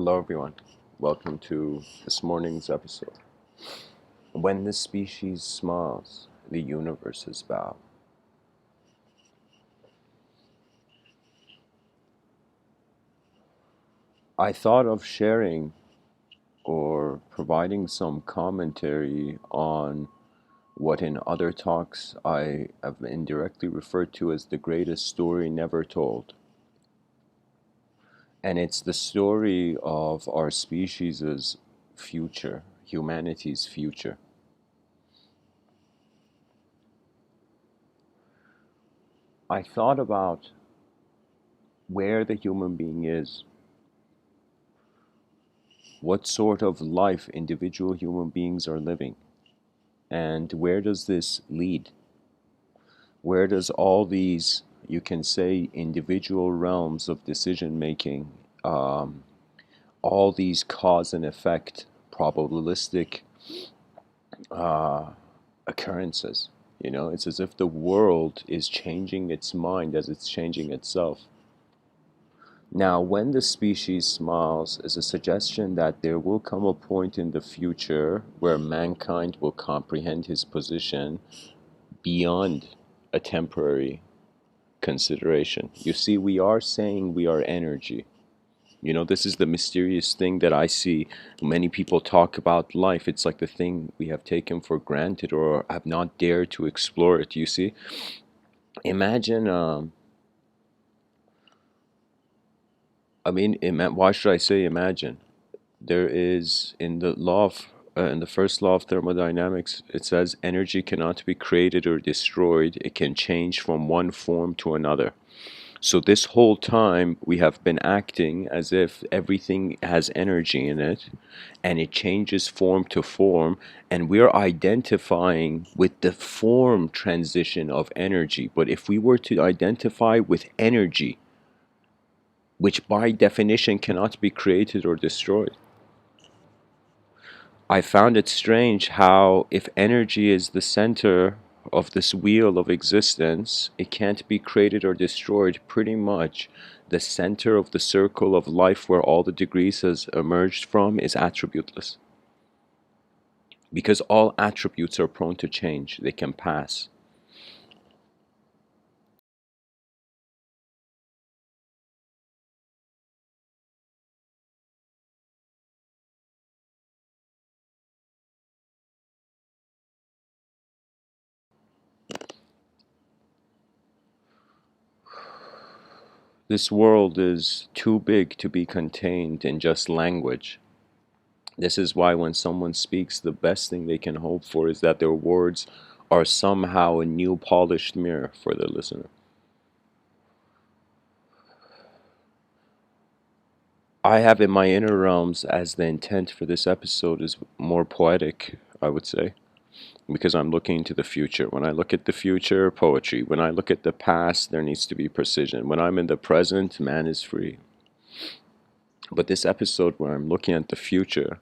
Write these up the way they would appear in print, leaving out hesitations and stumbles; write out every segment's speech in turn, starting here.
Hello, everyone. Welcome to this morning's episode. When the species smiles, the universes bow. I thought of sharing or providing some commentary on what in other talks I have indirectly referred to as the greatest story never told. And it's the story of our species' future, humanity's future. I thought about where the human being is, what sort of life individual human beings are living, and where does this lead? Where does all these, you can say, individual realms of decision making, um, all these cause and effect, probabilistic uh, occurrences? It's as if the world is changing its mind as it's changing itself. Now, when the species smiles is a suggestion that there will come a point in the future where mankind will comprehend his position beyond a temporary consideration. You see, we are saying we are energy. This is the mysterious thing that I see. Many people talk about life. It's like the thing we have taken for granted or have not dared to explore it. You see, imagine, why should I say imagine? There is in the first law of thermodynamics, it says energy cannot be created or destroyed. It can change from one form to another. So this whole time we have been acting as if everything has energy in it, and it changes form to form, and we're identifying with the form transition of energy. But if we were to identify with energy, which by definition cannot be created or destroyed, I found it strange how, if energy is the center of this wheel of existence, it can't be created or destroyed. Pretty much, the center of the circle of life where all the degrees has emerged from is attributeless. Because all attributes are prone to change, they can pass. This world is too big to be contained in just language. This is why when someone speaks, the best thing they can hope for is that their words are somehow a new polished mirror for the listener. I have in my inner realms, as the intent for this episode is more poetic, I would say, because I'm looking into the future. When I look at the future, poetry. When I look at the past, there needs to be precision. When I'm in the present, man is free. But this episode, where I'm looking at the future,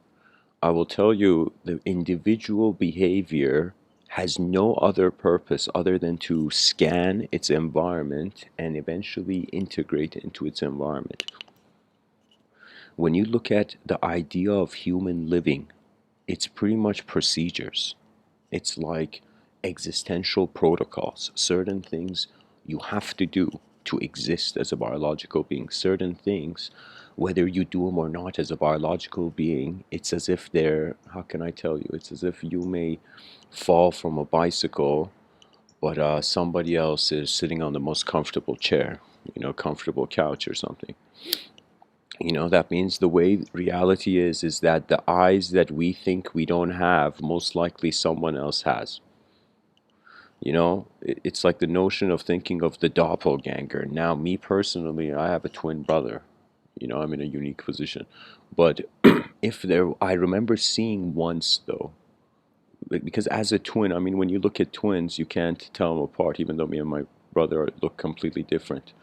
I will tell you the individual behavior has no other purpose other than to scan its environment and eventually integrate into its environment. When you look at the idea of human living, it's pretty much procedures. It's like existential protocols, certain things you have to do to exist as a biological being, certain things, whether you do them or not as a biological being, it's as if they're, how can I tell you, it's as if you may fall from a bicycle, but somebody else is sitting on the most comfortable chair, comfortable couch or something. That means the way reality is that the eyes that we think we don't have, most likely someone else has. It's like the notion of thinking of the doppelganger. Now, me personally, I have a twin brother. I'm in a unique position. But if there, I remember seeing once though, because as a twin, when you look at twins, you can't tell them apart, even though me and my brother look completely different.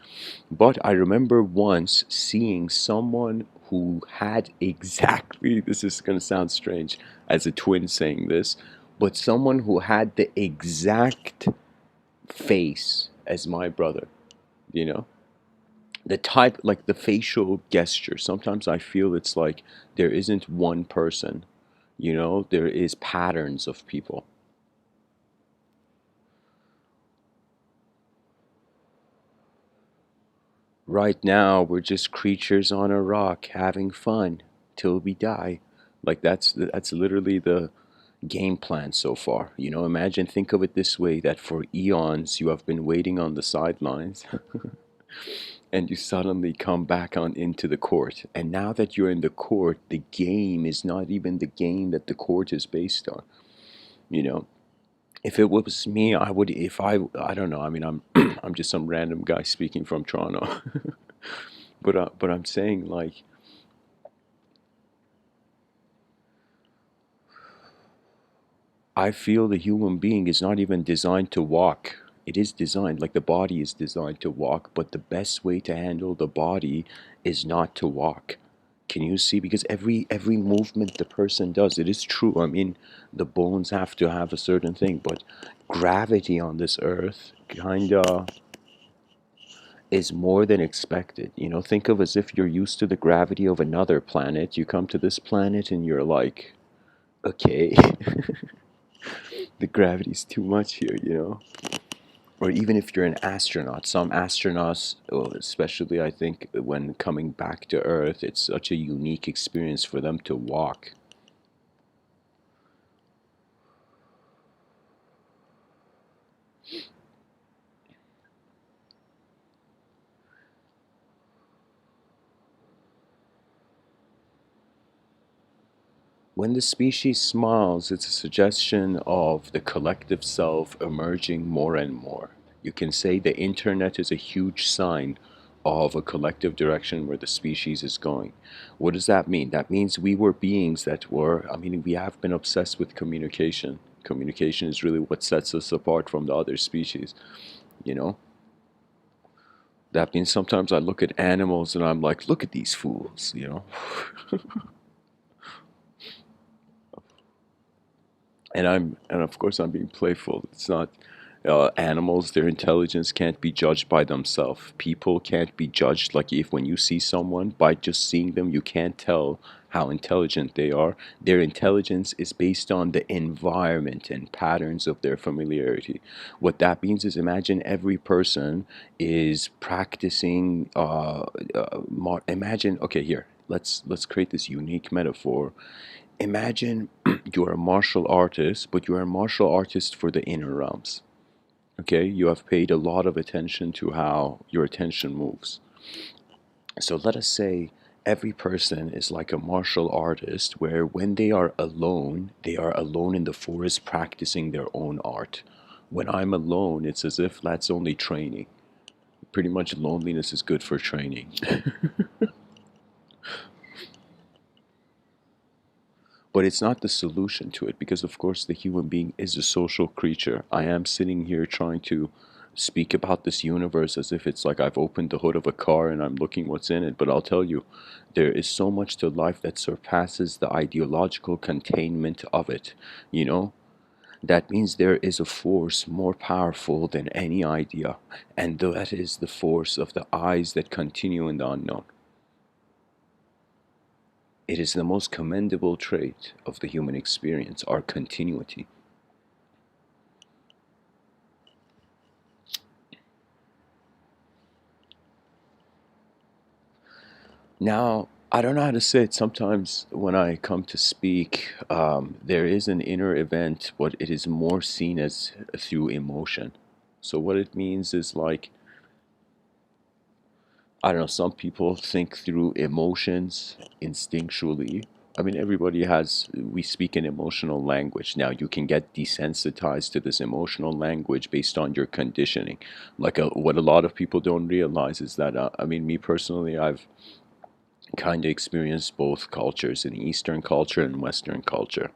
But I remember once seeing someone who had exactly, this is going to sound strange as a twin saying this, but someone who had the exact face as my brother, you know? The type, like the facial gesture, sometimes I feel it's like there isn't one person, there is patterns of people. Right now we're just creatures on a rock having fun till we die. Like that's literally the game plan so far. Imagine, think of it this way, that for eons you have been waiting on the sidelines and you suddenly come back on into the court. And now that you're in the court, the game is not even the game that the court is based on. You know, if it was me, I would, if I don't know. I mean, I'm I'm just some random guy speaking from Toronto, but I'm saying, like, I feel the human being is not even designed to walk. It is designed, like the body is designed to walk, but the best way to handle the body is not to walk. Can you see? Because every movement the person does, it is true. I mean, the bones have to have a certain thing, but gravity on this earth kinda is more than expected. Think of as if you're used to the gravity of another planet. You come to this planet and you're like, okay, the gravity's too much here. Or even if you're an astronaut, some astronauts, well, especially I think when coming back to Earth, it's such a unique experience for them to walk. When the species smiles, it's a suggestion of the collective self emerging more and more. You can say the internet is a huge sign of a collective direction where the species is going. What does that mean? That means we were beings that were, I mean, we have been obsessed with communication. Communication is really what sets us apart from the other species, you know? That means sometimes I look at animals and I'm like, look at these fools. And of course I'm being playful. It's not animals, their intelligence can't be judged by themselves. People can't be judged. Like, if when you see someone, by just seeing them you can't tell how intelligent they are. Their intelligence is based on the environment and patterns of their familiarity. What that means is, imagine every person is practicing imagine, okay, here, let's create this unique metaphor. Imagine you are a martial artist, but you are a martial artist for the inner realms. Okay, you have paid a lot of attention to how your attention moves. So let us say every person is like a martial artist, where when they are alone in the forest practicing their own art. When I'm alone, it's as if that's only training. Pretty much loneliness is good for training. But it's not the solution to it, because of course the human being is a social creature. I am sitting here trying to speak about this universe as if it's like I've opened the hood of a car and I'm looking what's in it. But I'll tell you, there is so much to life that surpasses the ideological containment of it. you know that means there is a force more powerful than any idea, and that is the force of the eyes that continue in the unknown. It is the most commendable trait of the human experience, our continuity. Now, I don't know how to say it. Sometimes when I come to speak, there is an inner event, but it is more seen as through emotion. So, what it means is, like, I don't know, some people think through emotions instinctually. I mean, we speak an emotional language. Now, you can get desensitized to this emotional language based on your conditioning. Like, what a lot of people don't realize is that, I mean, me personally, I've kind of experienced both cultures, in Eastern culture and Western culture,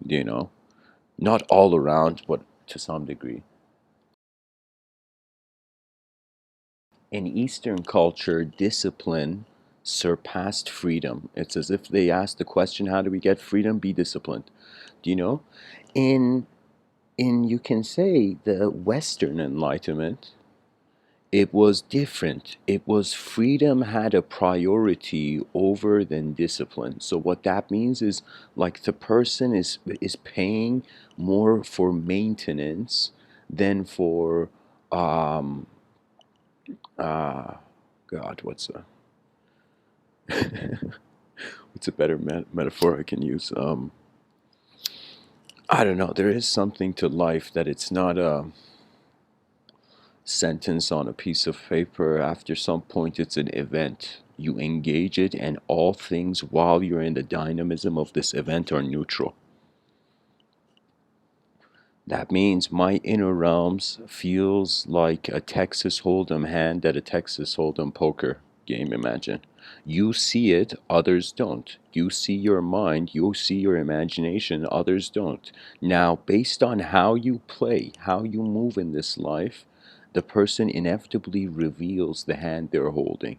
you know, not all around, but to some degree. In Eastern culture, discipline surpassed freedom. It's as if they asked the question, how do we get freedom? Be disciplined. Do you know? In you can say the Western Enlightenment, It was different. It was freedom had a priority over than discipline. So what that means is like the person is paying more for maintenance than for um uh God, what's a better metaphor I can use? I don't know. There is something to life that it's not a sentence on a piece of paper. After some point, it's an event. You engage it, and all things while you're in the dynamism of this event are neutral. That means my inner realms feels like a Texas Hold'em hand at a Texas Hold'em poker game, imagine. You see it, others don't. You see your mind, you see your imagination, others don't. Now, based on how you play, how you move in this life, the person inevitably reveals the hand they're holding.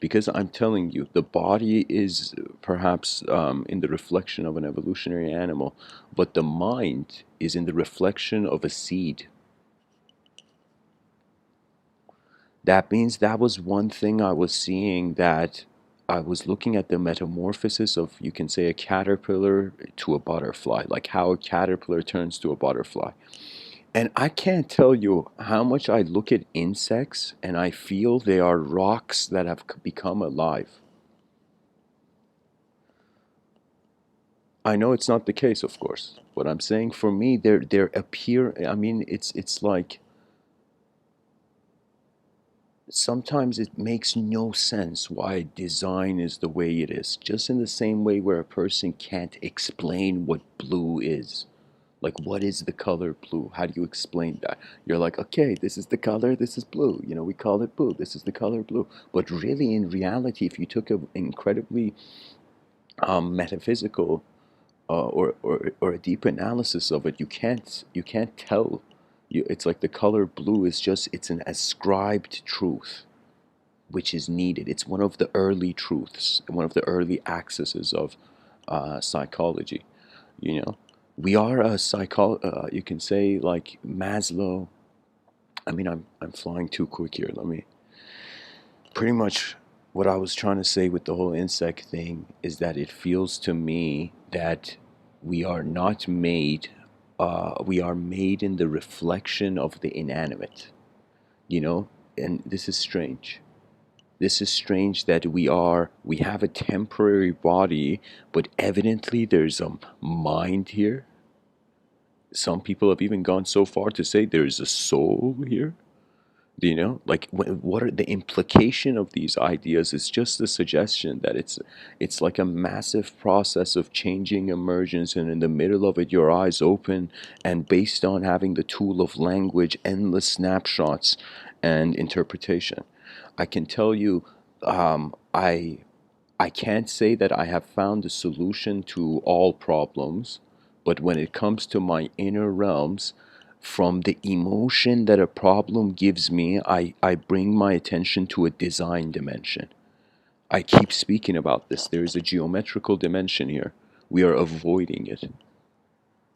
Because I'm telling you, the body is perhaps in the reflection of an evolutionary animal, but the mind is in the reflection of a seed. That means that was one thing I was seeing, that I was looking at the metamorphosis of, you can say, a caterpillar to a butterfly, like how a caterpillar turns to a butterfly. And I can't tell you how much I look at insects and I feel they are rocks that have become alive. I know it's not the case, of course. What I'm saying, for me, they're appear. I mean, it's like sometimes it makes no sense why design is the way it is. Just in the same way where a person can't explain what blue is. Like, what is the color blue? How do you explain that? You're like, okay, this is the color, this is blue. You know, we call it blue. This is the color blue. But really, in reality, if you took an incredibly metaphysical or a deep analysis of it, you can't tell. It's like the color blue is just, it's an ascribed truth which is needed. It's one of the early truths, one of the early accesses of psychology. You know, we are a you can say like Maslow. I mean, I'm flying too quick here. Let me pretty much what I was trying to say with the whole insect thing is that it feels to me that we are not made, we are made in the reflection of the inanimate, you know? And this is strange. This is strange that we have a temporary body, but evidently there's a mind here. Some people have even gone so far to say there's a soul here. Do you know, like what are the implication of these ideas? It's just the suggestion that it's like a massive process of changing emergence, and in the middle of it your eyes open, and based on having the tool of language, endless snapshots and interpretation. I can tell you, I can't say that I have found a solution to all problems, but when it comes to my inner realms, from the emotion that a problem gives me, I bring my attention to a design dimension. I keep speaking about this. There is a geometrical dimension here. We are avoiding it.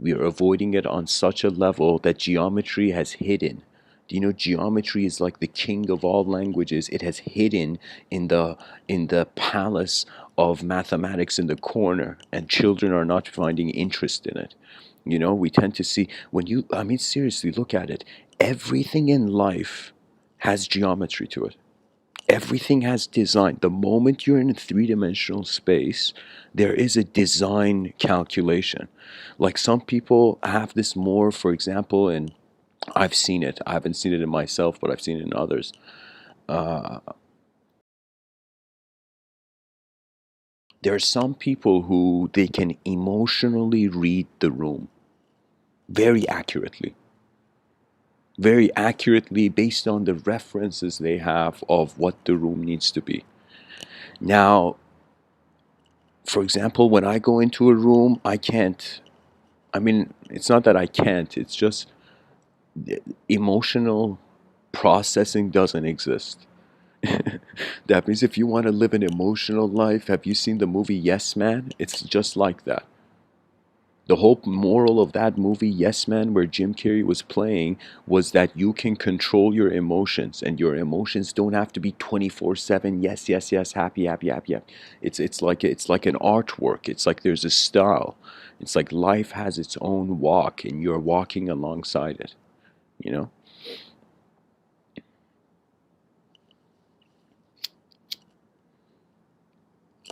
We are avoiding it on such a level that geometry has hidden. Do you know geometry is like the king of all languages? It has hidden in the palace of mathematics in the corner, and children are not finding interest in it. You know, we tend to see when you, I mean, seriously, look at it. Everything in life has geometry to it. Everything has design. The moment you're in a three-dimensional space, there is a design calculation. Like some people have this more, for example, and I've seen it. I haven't seen it in myself, but I've seen it in others. Uh, there are some people who they can emotionally read the room very accurately, very accurately based on the references they have of what the room needs to be. Now, for example, when I go into a room, I can't, I mean, it's not that I can't, it's just emotional processing doesn't exist. That means if you want to live an emotional life, have you seen the movie Yes Man? It's just like that. The whole moral of that movie, Yes Man, where Jim Carrey was playing, was that you can control your emotions, and your emotions don't have to be 24/7. Yes, yes, yes, happy, happy, happy, happy. It's like an artwork. It's like there's a style. It's like life has its own walk, and you're walking alongside it. You know.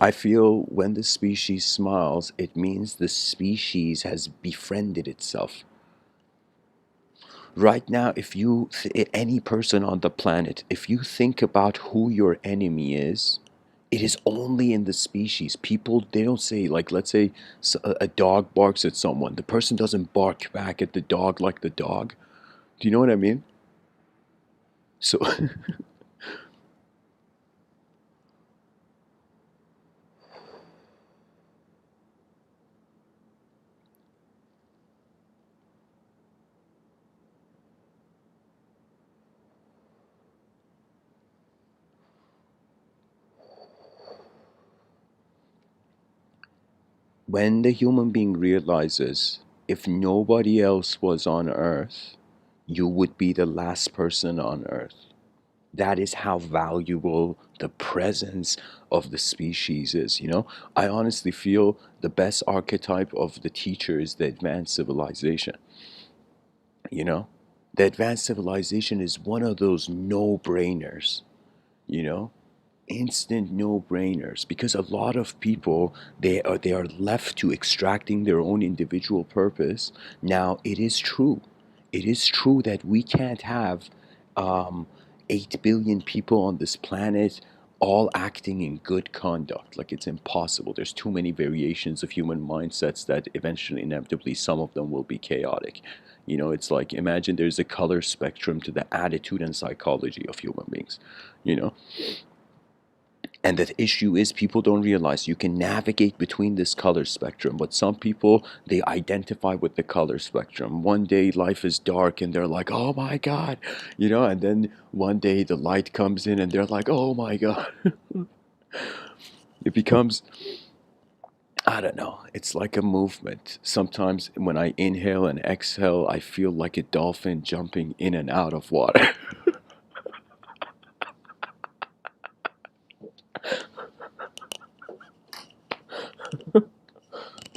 I feel when the species smiles, it means the species has befriended itself. Right now, if any person on the planet, if you think about who your enemy is, it is only in the species. People, they don't say, like, let's say a dog barks at someone. The person doesn't bark back at the dog like the dog. Do you know what I mean? So, when the human being realizes if nobody else was on Earth, you would be the last person on Earth. That is how valuable the presence of the species is. I honestly feel the best archetype of the teacher is the advanced civilization. you know the advanced civilization is one of those no-brainers. you know Instant no-brainers, because a lot of people, they are left to extracting their own individual purpose. Now, it is true that we can't have um, 8 billion people on this planet all acting in good conduct. Like, it's impossible. There's too many variations of human mindsets that eventually, inevitably, some of them will be chaotic. It's like, imagine there's a color spectrum to the attitude and psychology of human beings. you know and the issue is, people don't realize you can navigate between this color spectrum. But some people, they identify with the color spectrum. One day life is dark and they're like, oh my God. And then one day the light comes in and they're like, oh my God. It becomes, I don't know, it's like a movement. Sometimes when I inhale and exhale, I feel like a dolphin jumping in and out of water.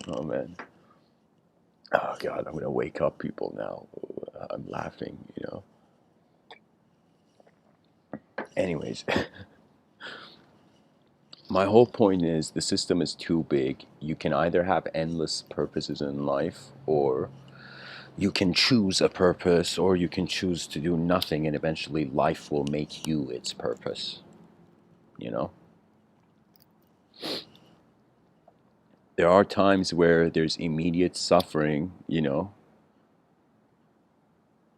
Oh man. Oh God, I'm gonna wake up people now. I'm laughing. Anyways, my whole point is the system is too big. You can either have endless purposes in life, or you can choose a purpose, or you can choose to do nothing, and eventually life will make you its purpose. You know? There are times where there's immediate suffering.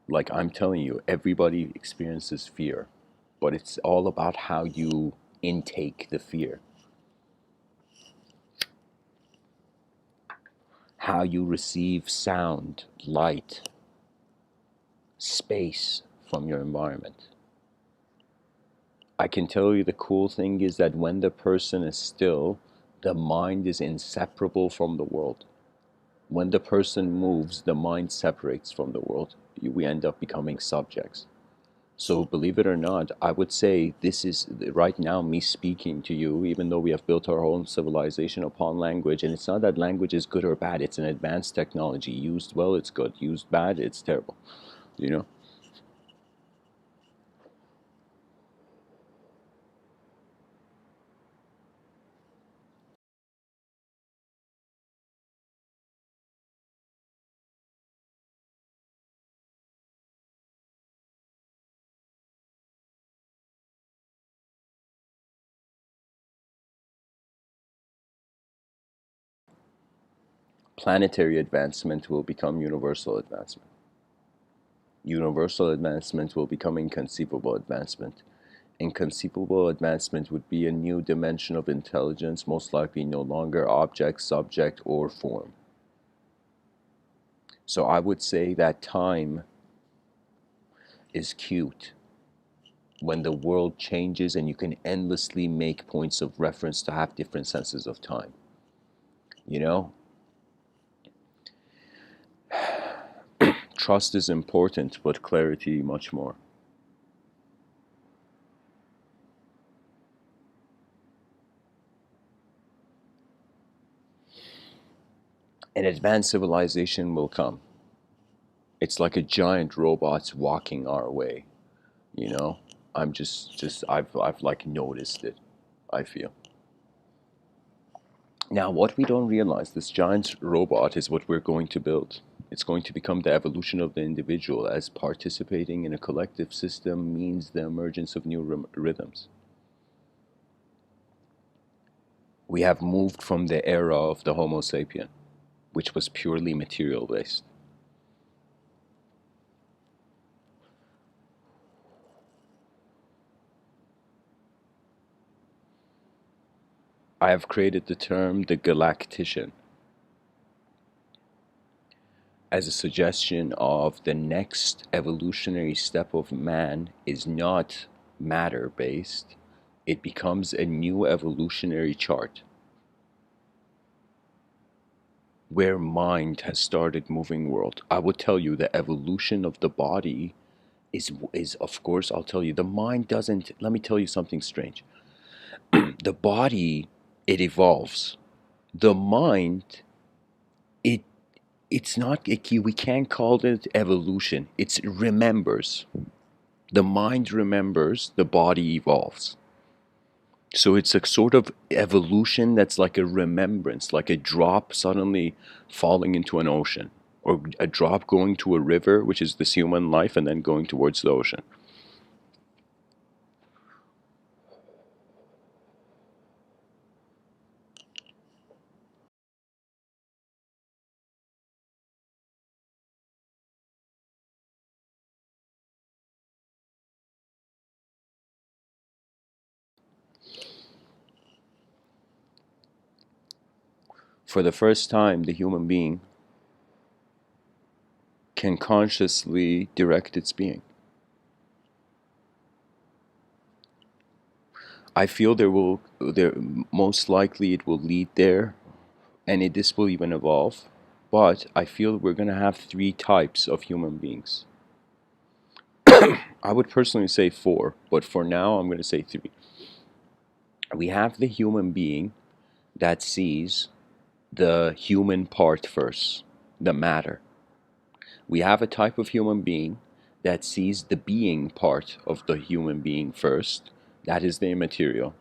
Like, I'm telling you, everybody experiences fear, but it's all about how you intake the fear, how you receive sound, light, space from your environment. I can tell you the cool thing is that when the person is still, the mind is inseparable from the world. When the person moves, the mind separates from the world. We end up becoming subjects. So, believe it or not, I would say this is right now me speaking to you, even though we have built our own civilization upon language. And it's not that language is good or bad, it's an advanced technology. Used well, it's good. Used bad, it's terrible. You know? Planetary advancement will become universal advancement. Universal advancement will become inconceivable advancement. Inconceivable advancement would be a new dimension of intelligence, most likely no longer object, subject, or form. So I would say that time is cute when the world changes and you can endlessly make points of reference to have different senses of time. You know, Trust is important, but clarity much more. An advanced civilization will come. It's like a giant robot's walking our way, you know? I've like noticed it, I feel. Now, what we don't realize, this giant robot is what we're going to build. It's going to become the evolution of the individual, as participating in a collective system means the emergence of new rhythms. We have moved from the era of the Homo sapien, which was purely material based. I have created the term the galactician as a suggestion of the next evolutionary step of man is not matter based, it becomes a new evolutionary chart where mind has started moving world. I would tell you the evolution of the body is of course, I'll tell you the mind doesn't. Let me tell you something strange. The body, it evolves. The mind, it it's not, we can't call it evolution. It's remembers. The mind remembers, the body evolves. So it's a sort of evolution that's like a remembrance, like a drop suddenly falling into an ocean, or a drop going to a river, which is this human life, and then going towards the ocean. For the first time, the human being can consciously direct its being. I feel there most likely it will lead there, and this will even evolve. But I feel we're gonna have three types of human beings. I would personally say four, but for now I'm gonna say three. We have the human being that sees the human part first, the matter. We have a type of human being that sees the being part of the human being first, that is the immaterial.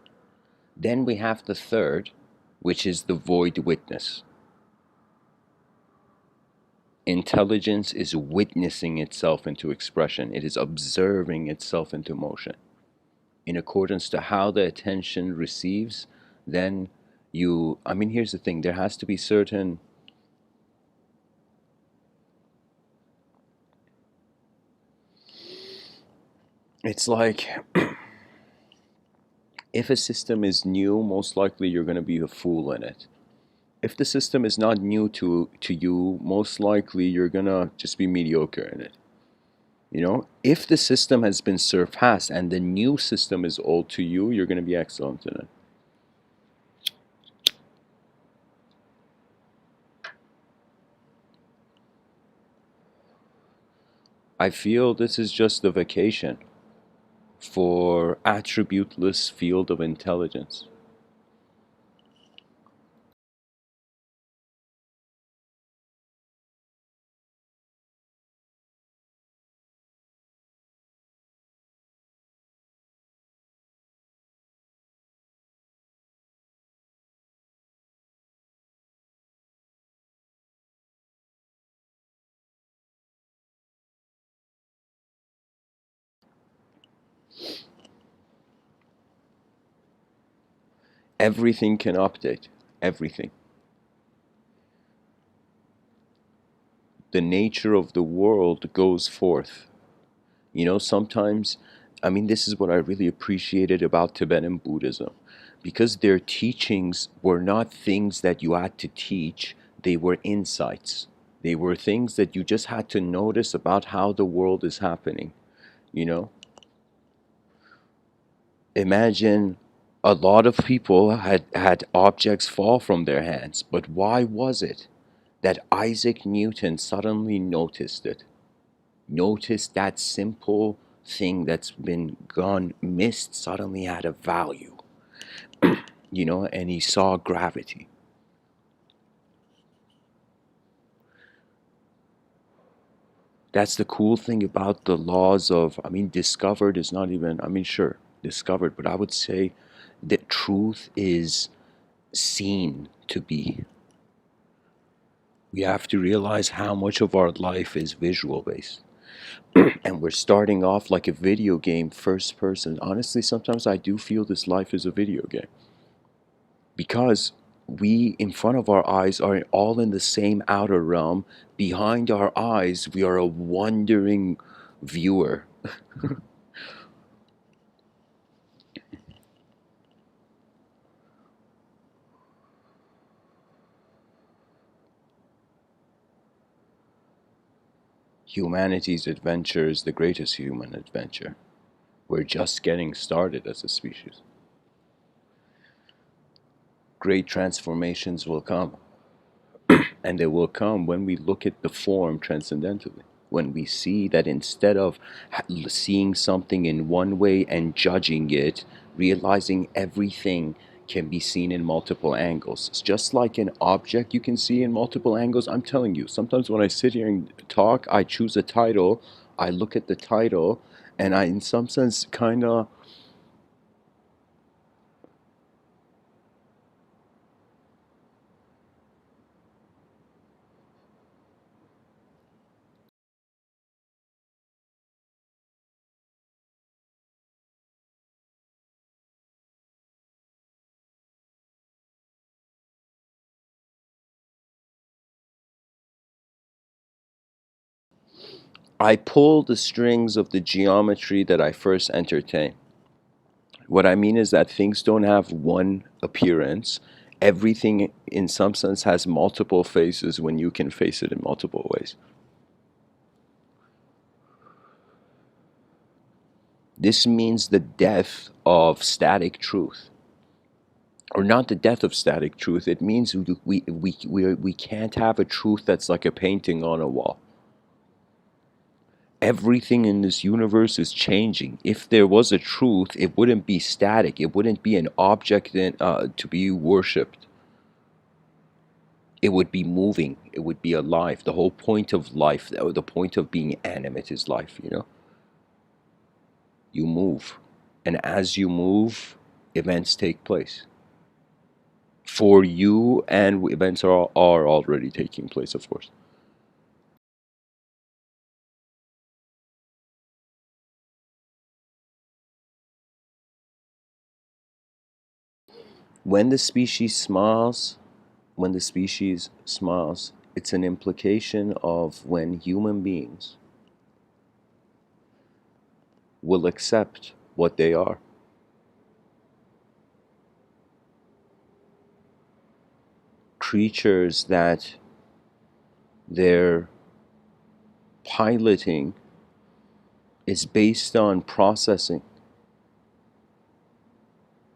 Then we have the third, which is the void witness. Intelligence is witnessing itself into expression, it is observing itself into motion. In accordance to how the attention receives, then I mean, here's the thing, there has to be certain. It's like, if a system is new, most likely you're going to be a fool in it. If the system is not new to you, most likely you're going to just be mediocre in it. If the system has been surpassed and the new system is old to you, you're going to be excellent in it. I feel this is just a vacation for attributeless field of intelligence. Everything can update. Everything. The nature of the world goes forth. Sometimes, I mean, this is what I really appreciated about Tibetan Buddhism. Because their teachings were not things that you had to teach, they were insights. They were things that you just had to notice about how the world is happening. You know, imagine a lot of people had objects fall from their hands, but why was it that Isaac Newton suddenly noticed it? Notice that simple thing that's been gone missed suddenly had a value, and he saw gravity. That's the cool thing about the laws of, I mean, discovered is not even, I mean, sure, discovered, but I would say that truth is seen to be. We have to realize how much of our life is visual based. And we're starting off like a video game, first person. Honestly, sometimes I do feel this life is a video game because we, in front of our eyes, are all in the same outer realm. Behind our eyes, we are a wandering viewer. Humanity's adventure is the greatest human adventure. We're just getting started as a species. Great transformations will come. And they will come when we look at the form transcendentally. When we see that instead of seeing something in one way and judging it, realizing everything can be seen in multiple angles. It's just like an object you can see in multiple angles. I'm telling you, sometimes when I sit here and talk, I choose a title, I look at the title, and I, in some sense, kind of. I pull the strings of the geometry that I first entertain. What I mean is that things don't have one appearance. Everything, in some sense, has multiple faces when you can face it in multiple ways. This means the death of static truth. Or not the death of static truth. It means we can't have a truth that's like a painting on a wall. Everything in this universe is changing. If there was a truth, it wouldn't be static. It wouldn't be an object to be worshipped. It would be moving. It would be alive. The whole point of life, or the point of being animate, is life. You move. And as you move, events take place. For you, and events are already taking place, of course. When the species smiles, when the species smiles, it's an implication of when human beings will accept what they are. Creatures that their piloting is based on processing.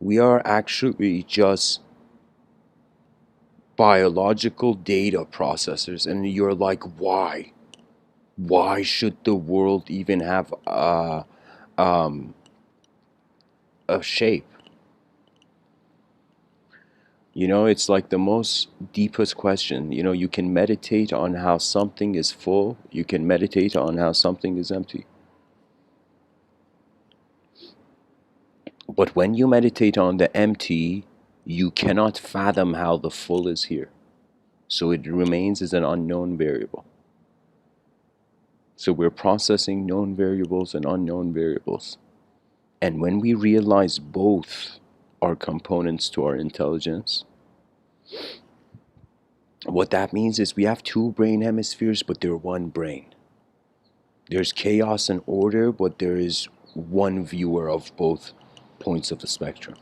We are actually just biological data processors, and you're like, why? Why should the world even have um, a shape? It's like the most deepest question. You can meditate on how something is full, you can meditate on how something is empty. But when you meditate on the empty, you cannot fathom how the full is here. So it remains as an unknown variable. So we're processing known variables and unknown variables. And when we realize both are components to our intelligence, what that means is we have two brain hemispheres, but they're one brain. There's chaos and order, but there is one viewer of both points of the spectrum.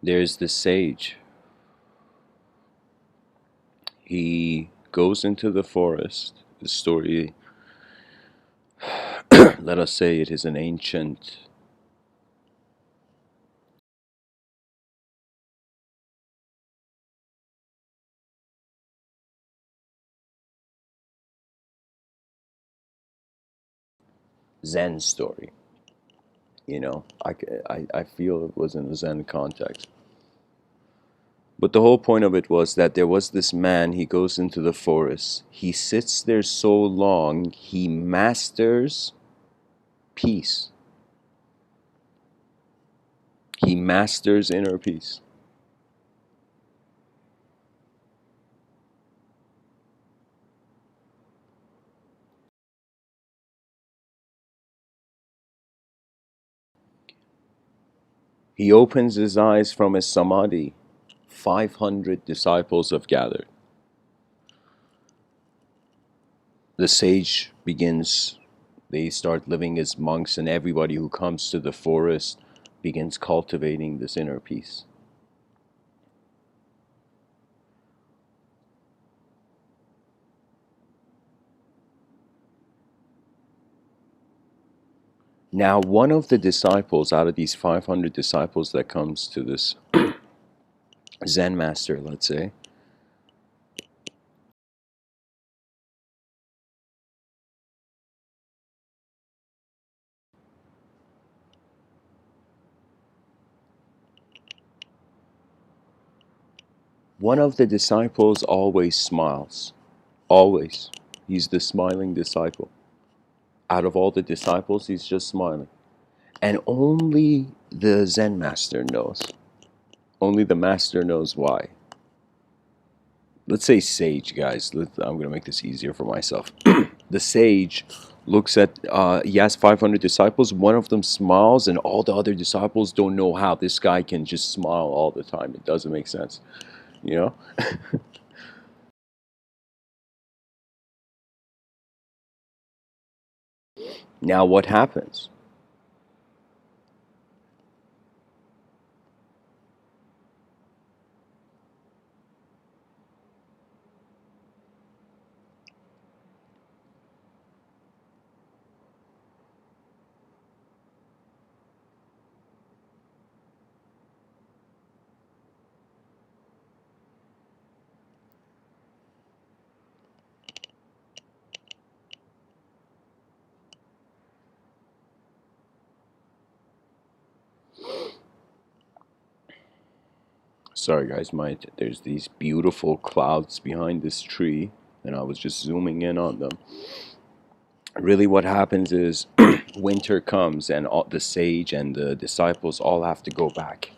there's the sage. He goes into the forest. The story, let us say it is an ancient Zen story. I feel it was in a Zen context. But the whole point of it was that there was this man, he goes into the forest. He sits there so long, he masters peace. He masters inner peace. He opens his eyes from his samadhi. 500 disciples have gathered. The sage begins, they start living as monks, and everybody who comes to the forest begins cultivating this inner peace. Now, one of the disciples out of these 500 disciples that comes to this Zen master, let's say, one of the disciples always smiles. Always. He's the smiling disciple. Out of all the disciples, he's just smiling. And only the Zen master knows. Only the master knows why. Let's say sage, guys. I'm going to make this easier for myself. The sage looks at, he has 500 disciples. One of them smiles, and all the other disciples don't know how this guy can just smile all the time. It doesn't make sense, you know? Now, what happens? Sorry, guys, there's these beautiful clouds behind this tree, and I was just zooming in on them. Really, what happens is winter comes, and the sage and the disciples all have to go back.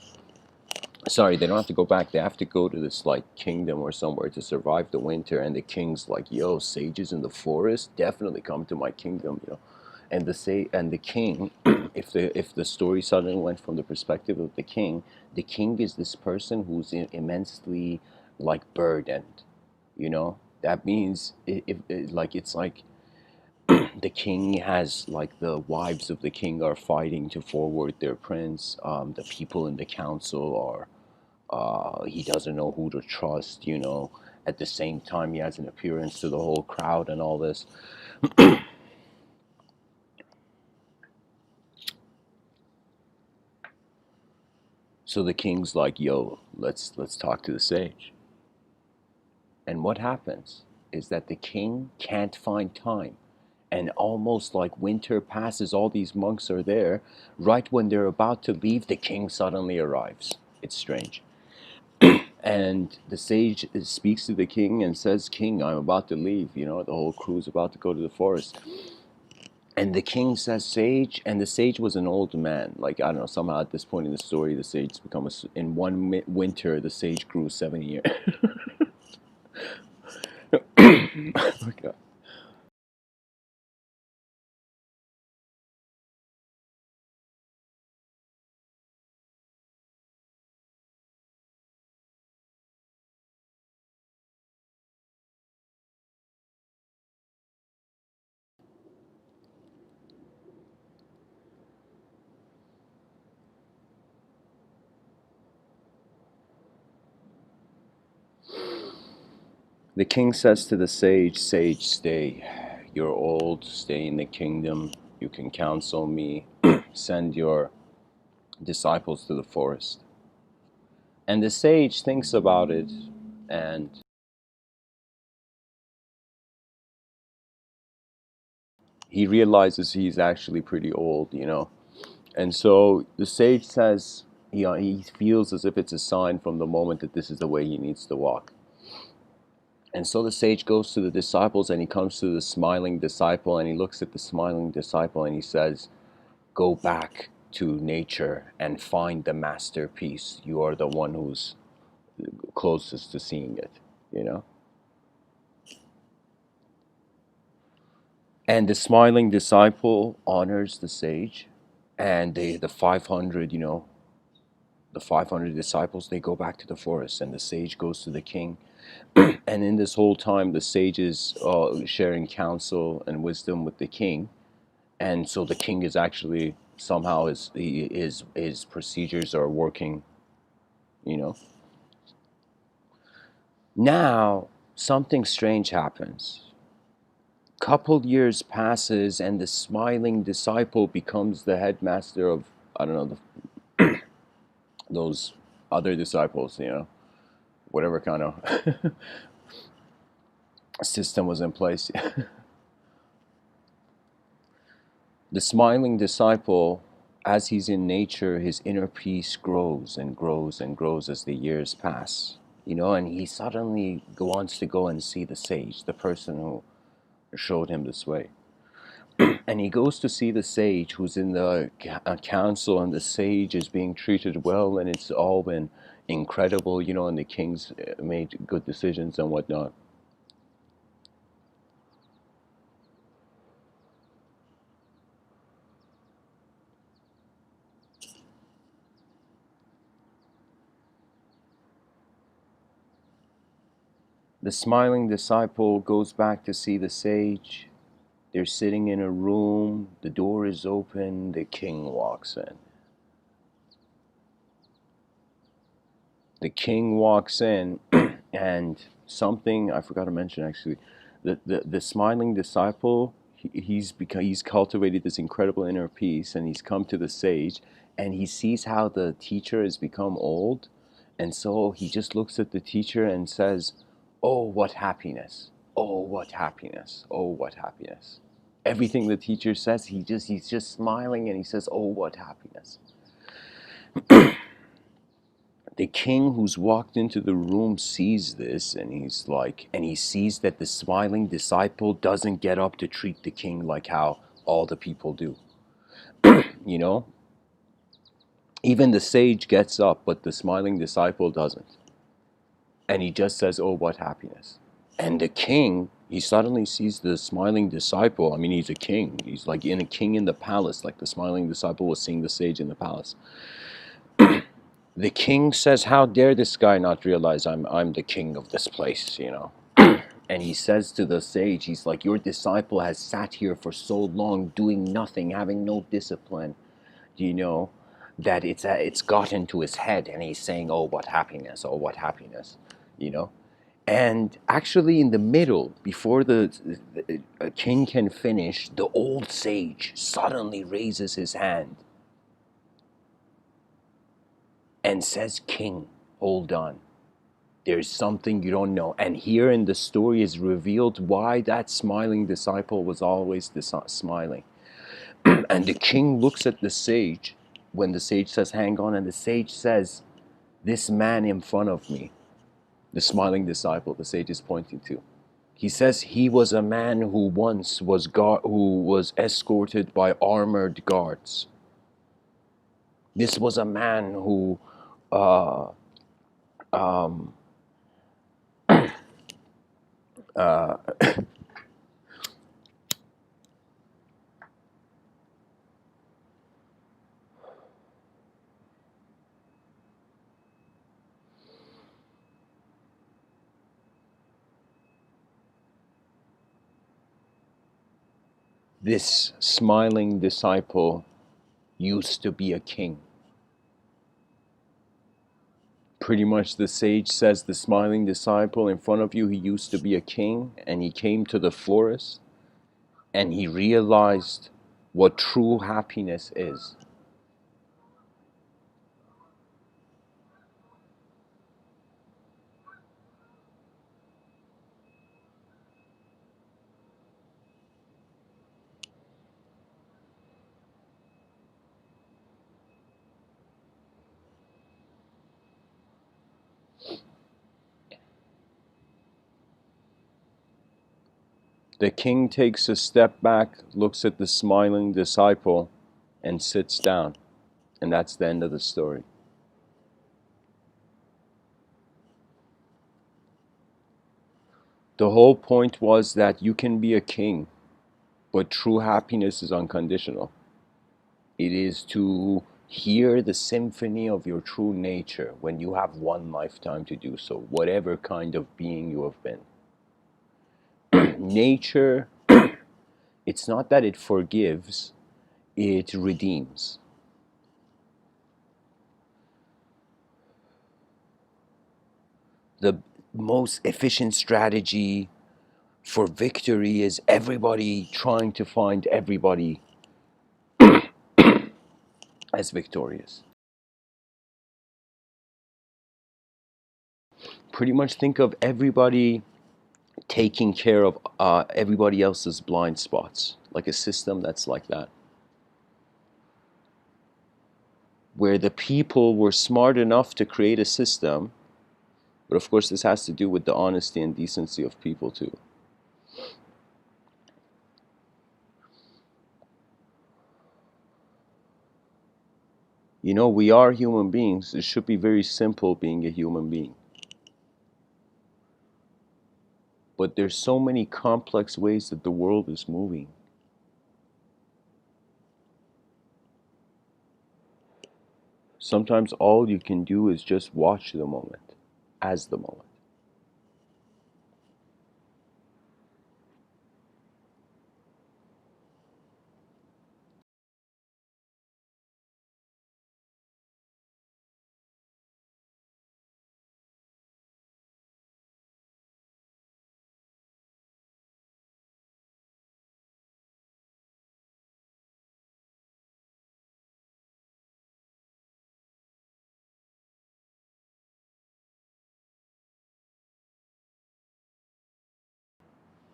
Sorry, they don't have to go back. They have to go to this like kingdom or somewhere to survive the winter. And the king's like, "Yo, sages in the forest, definitely come to my kingdom." And the king, if the story suddenly went from the perspective of the king is this person who's immensely like burdened. That means like it's like the king has like the wives of the king are fighting to forward their prince. The people in the council are he doesn't know who to trust. At the same time, he has an appearance to the whole crowd and all this. So the king's like, "Yo, let's talk to the sage." And what happens is that the king can't find time. And almost like winter passes, all these monks are there. Right when they're about to leave, the king suddenly arrives. It's strange. And the sage speaks to the king and says, "King, I'm about to leave. The whole crew's about to go to the forest." And the king says, "Sage," and the sage was an old man. Like, I don't know, somehow at this point in the story, the sage in one winter, the sage grew 7 years. Okay. The king says to the sage, "Sage, stay. You're old, stay in the kingdom. You can counsel me. Send your disciples to the forest." And the sage thinks about it, and he realizes he's actually pretty old, you know. And so the sage says, you know, he feels as if it's a sign from the moment that this is the way he needs to walk. And so the sage goes to the disciples, and he comes to the smiling disciple, and he looks at the smiling disciple, and he says, "Go back to nature and find the masterpiece. You are the one who's closest to seeing it, you know." And the smiling disciple honors the sage, and the 500, you know, the 500 disciples, they go back to the forest, and the sage goes to the king. And in this whole time, the sage is sharing counsel and wisdom with the king. And so the king is actually somehow his procedures are working, you know. Now something strange happens. Couple years passes, and the smiling disciple becomes the headmaster of, I don't know, those other disciples, you know, whatever kind of system was in place. The smiling disciple, as he's in nature, his inner peace grows and grows and grows as the years pass, you know, and he suddenly wants to go and see the sage, the person who showed him this way. And he goes to see the sage who's in the council, and the sage is being treated well, and it's all been incredible, you know, and the king's made good decisions and whatnot. The smiling disciple goes back to see the sage. They're sitting in a room, the door is open, the king walks in. The king walks in, and something I forgot to mention actually, the smiling disciple, he's cultivated this incredible inner peace, and he's come to the sage, and he sees how the teacher has become old, and so he just looks at the teacher and says, "Oh, what happiness! Oh, what happiness! Oh, what happiness!" Everything the teacher says, he's just smiling, and he says, "Oh, what happiness." The king who's walked into the room sees this, and he's like, and he sees that the smiling disciple doesn't get up to treat the king like how all the people do, you know. Even the sage gets up, but the smiling disciple doesn't, and he just says, "Oh, what happiness." And the king, he suddenly sees the smiling disciple. I mean, he's a king, he's like in a king in the palace, like the smiling disciple was seeing the sage in the palace. The king says, "How dare this guy not realize I'm the king of this place, you know?" And he says to the sage, he's like, "Your disciple has sat here for so long doing nothing, having no discipline, you know, that it's got into his head, and he's saying, 'Oh, what happiness, oh, what happiness,' you know." And actually, in the middle, before the king can finish, the old sage suddenly raises his hand and says, "King, hold on. There's something you don't know." And here in the story is revealed why that smiling disciple was always smiling. And the king looks at the sage when the sage says, "Hang on," and the sage says, "This man in front of me," the smiling disciple the sage is pointing to, he says he was a man who once was who was escorted by armored guards. This was a man who uh, um, uh, this smiling disciple used to be a king, Pretty much the sage says the smiling disciple in front of you, he used to be a king and he came to the forest and he realized what true happiness is. The king takes a step back, looks at the smiling disciple, and sits down. And that's the end of the story. The whole point was that you can be a king, but true happiness is unconditional. It is to hear the symphony of your true nature when you have one lifetime to do so, whatever kind of being you have been. Nature, it's not that it forgives, it redeems. The most efficient strategy for victory is everybody trying to find everybody as victorious. Pretty much think of everybody taking care of everybody else's blind spots, like a system that's like that, where the people were smart enough to create a system, but of course this has to do with the honesty and decency of people too. You know, we are human beings. It should be very simple being a human being. But there's so many complex ways that the world is moving. Sometimes all you can do is just watch the moment as the moment.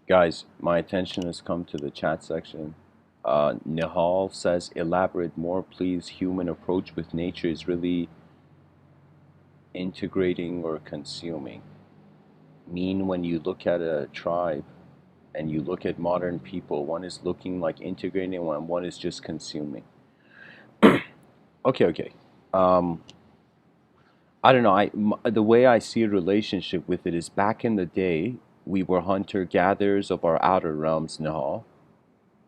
Guys, my attention has come to the chat section. Nihal says, elaborate more, please. Human approach with nature is really integrating or consuming. Mean when you look at a tribe and you look at modern people, one is looking like integrating, one is just consuming. Okay. Um, I don't know. The way I see a relationship with it is back in the day, we were hunter gatherers of our outer realms, Nihal.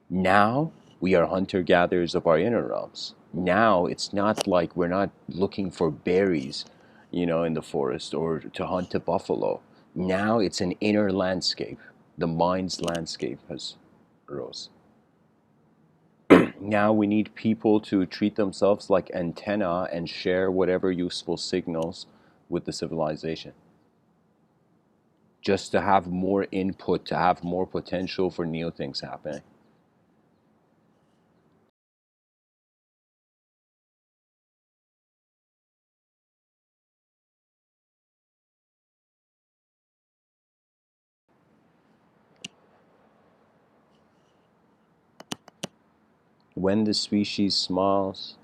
Now we are hunter gatherers of our inner realms. Now it's not like we're not looking for berries, in the forest or to hunt a buffalo. Now it's an inner landscape. The mind's landscape has arose. Now we need people to treat themselves like antenna and share whatever useful signals with the civilization. Just to have more input, to have more potential for new things happening. When the species smiles,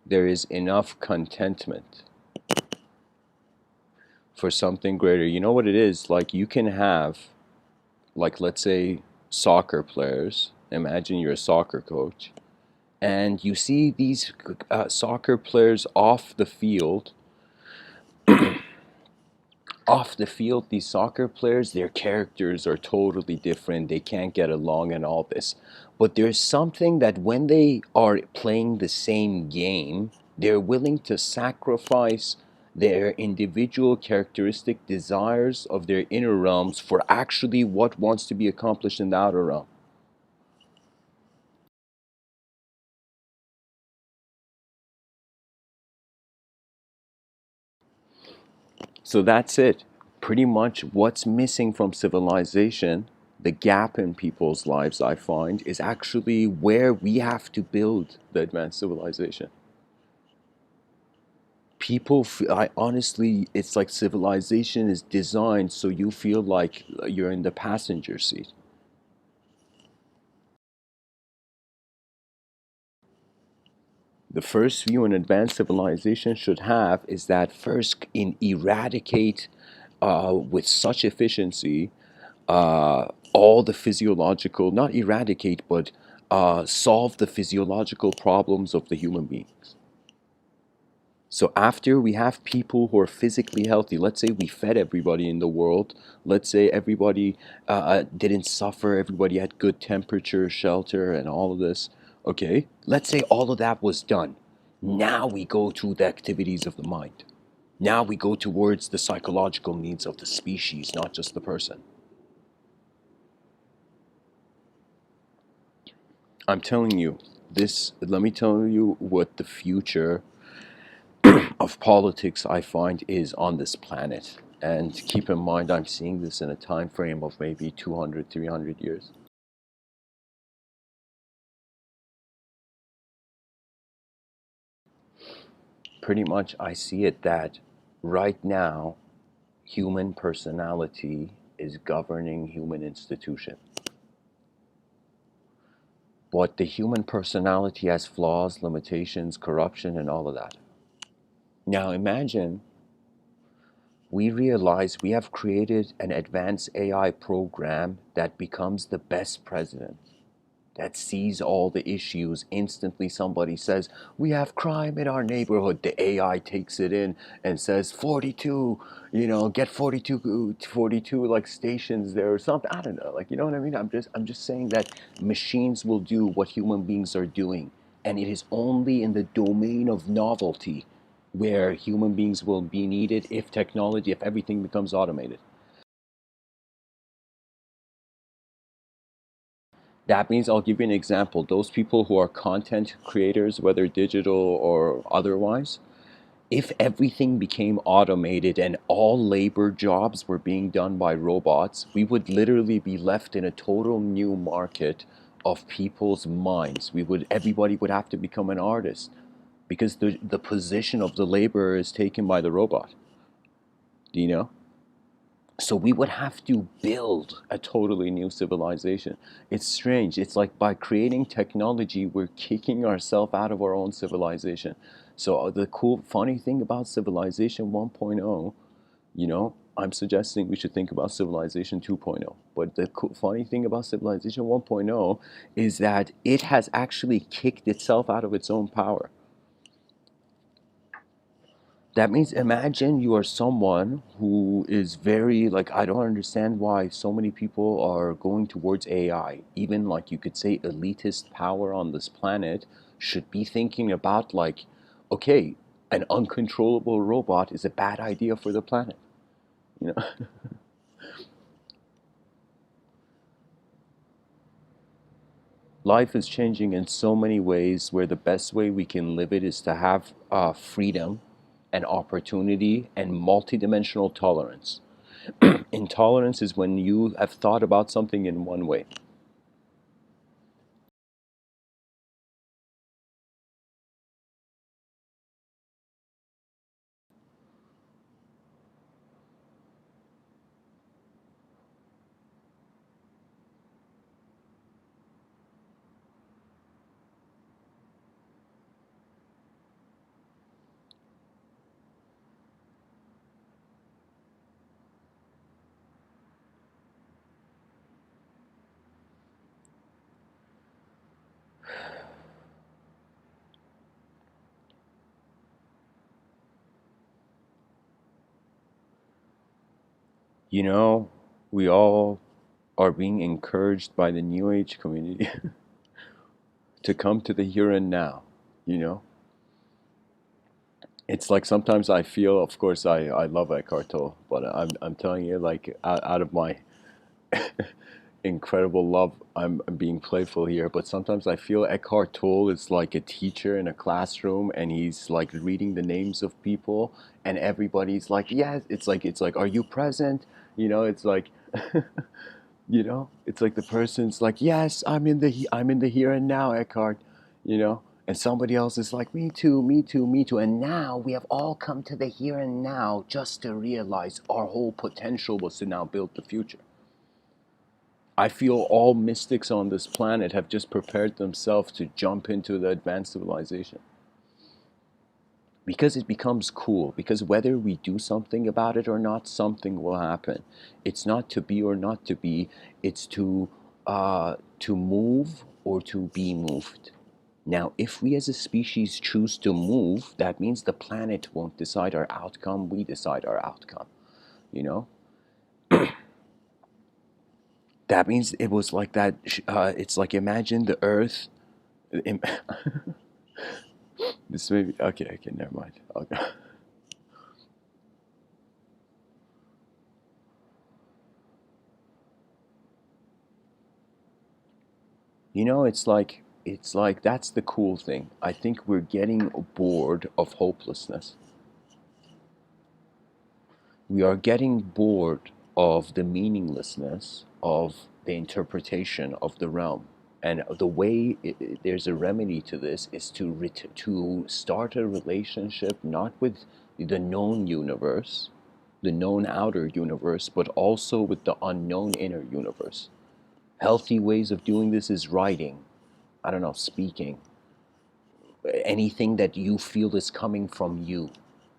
there is enough contentment for something greater. You know what it is? Like you can have, like let's say, soccer players. Imagine you're a soccer coach, and you see these soccer players off the field, these soccer players, their characters are totally different. They can't get along and all this. But there's something that when they are playing the same game, they're willing to sacrifice their individual characteristic desires of their inner realms for actually what wants to be accomplished in the outer realm. So that's it. Pretty much what's missing from civilization, the gap in people's lives, I find, is actually where we have to build the advanced civilization. I honestly, it's like civilization is designed so you feel like you're in the passenger seat. The first view an advanced civilization should have is that first eradicate with such efficiency all the physiological, not eradicate, but solve the physiological problems of the human beings. So after we have people who are physically healthy, let's say we fed everybody in the world, let's say everybody didn't suffer, everybody had good temperature, shelter, and all of this. Okay, let's say all of that was done. Now we go to the activities of the mind. Now we go towards the psychological needs of the species, not just the person. I'm telling you, let me tell you what the future of politics I find is on this planet. And keep in mind, I'm seeing this in a time frame of maybe 200, 300 years. Pretty much, I see it that right now, human personality is governing human institution. But the human personality has flaws, limitations, corruption, and all of that. Now imagine we realize we have created an advanced AI program that becomes the best president, that sees all the issues. Instantly, somebody says, we have crime in our neighborhood. The AI takes it in and says, 42, get 42 like stations there or something. I don't know. Like, you know what I mean? I'm just saying that machines will do what human beings are doing. And it is only in the domain of novelty where human beings will be needed if everything becomes automated. That means I'll give you an example. Those people who are content creators, whether digital or otherwise, if everything became automated and all labor jobs were being done by robots, we would literally be left in a total new market of people's minds. Everybody would have to become an artist because the position of the laborer is taken by the robot. Do you know? So we would have to build a totally new civilization. It's strange. It's like by creating technology, we're kicking ourselves out of our own civilization. So the cool, funny thing about Civilization 1.0, I'm suggesting we should think about Civilization 2.0. But the cool, funny thing about Civilization 1.0 is that it has actually kicked itself out of its own power. That means imagine you are someone who is very like I don't understand why so many people are going towards AI. Even like you could say elitist power on this planet should be thinking about like, okay, an uncontrollable robot is a bad idea for the planet. You know, life is changing in so many ways where the best way we can live it is to have freedom and opportunity and multidimensional tolerance. Intolerance is when you have thought about something in one way. You know, we all are being encouraged by the New Age community to come to the here and now. You know, it's like sometimes I feel, of course, I love Eckhart Tolle, but I'm telling you, like, out of my incredible love. I'm being playful here, but sometimes I feel Eckhart Tolle is like a teacher in a classroom, and he's like reading the names of people, and everybody's like, yes, it's like, are you present? It's like, it's like the person's like, yes, I'm in the here and now, Eckhart, you know, and somebody else is like, me too, me too, me too, and now we have all come to the here and now just to realize our whole potential was to now build the future. I feel all mystics on this planet have just prepared themselves to jump into the advanced civilization. Because it becomes cool. Because whether we do something about it or not, something will happen. It's not to be or not to be. It's to move or to be moved. Now, if we as a species choose to move, that means the planet won't decide our outcome. We decide our outcome. You know. That means it was like that. It's like, imagine the Earth. This may be okay. Okay, never mind. Okay. It's like that's the cool thing. I think we're getting bored of hopelessness. We are getting bored of the meaninglessness of the interpretation of the realm. And the way there's a remedy to this is to start a relationship not with the known universe, the known outer universe, but also with the unknown inner universe. Healthy ways of doing this is writing, I don't know, speaking, anything that you feel is coming from you.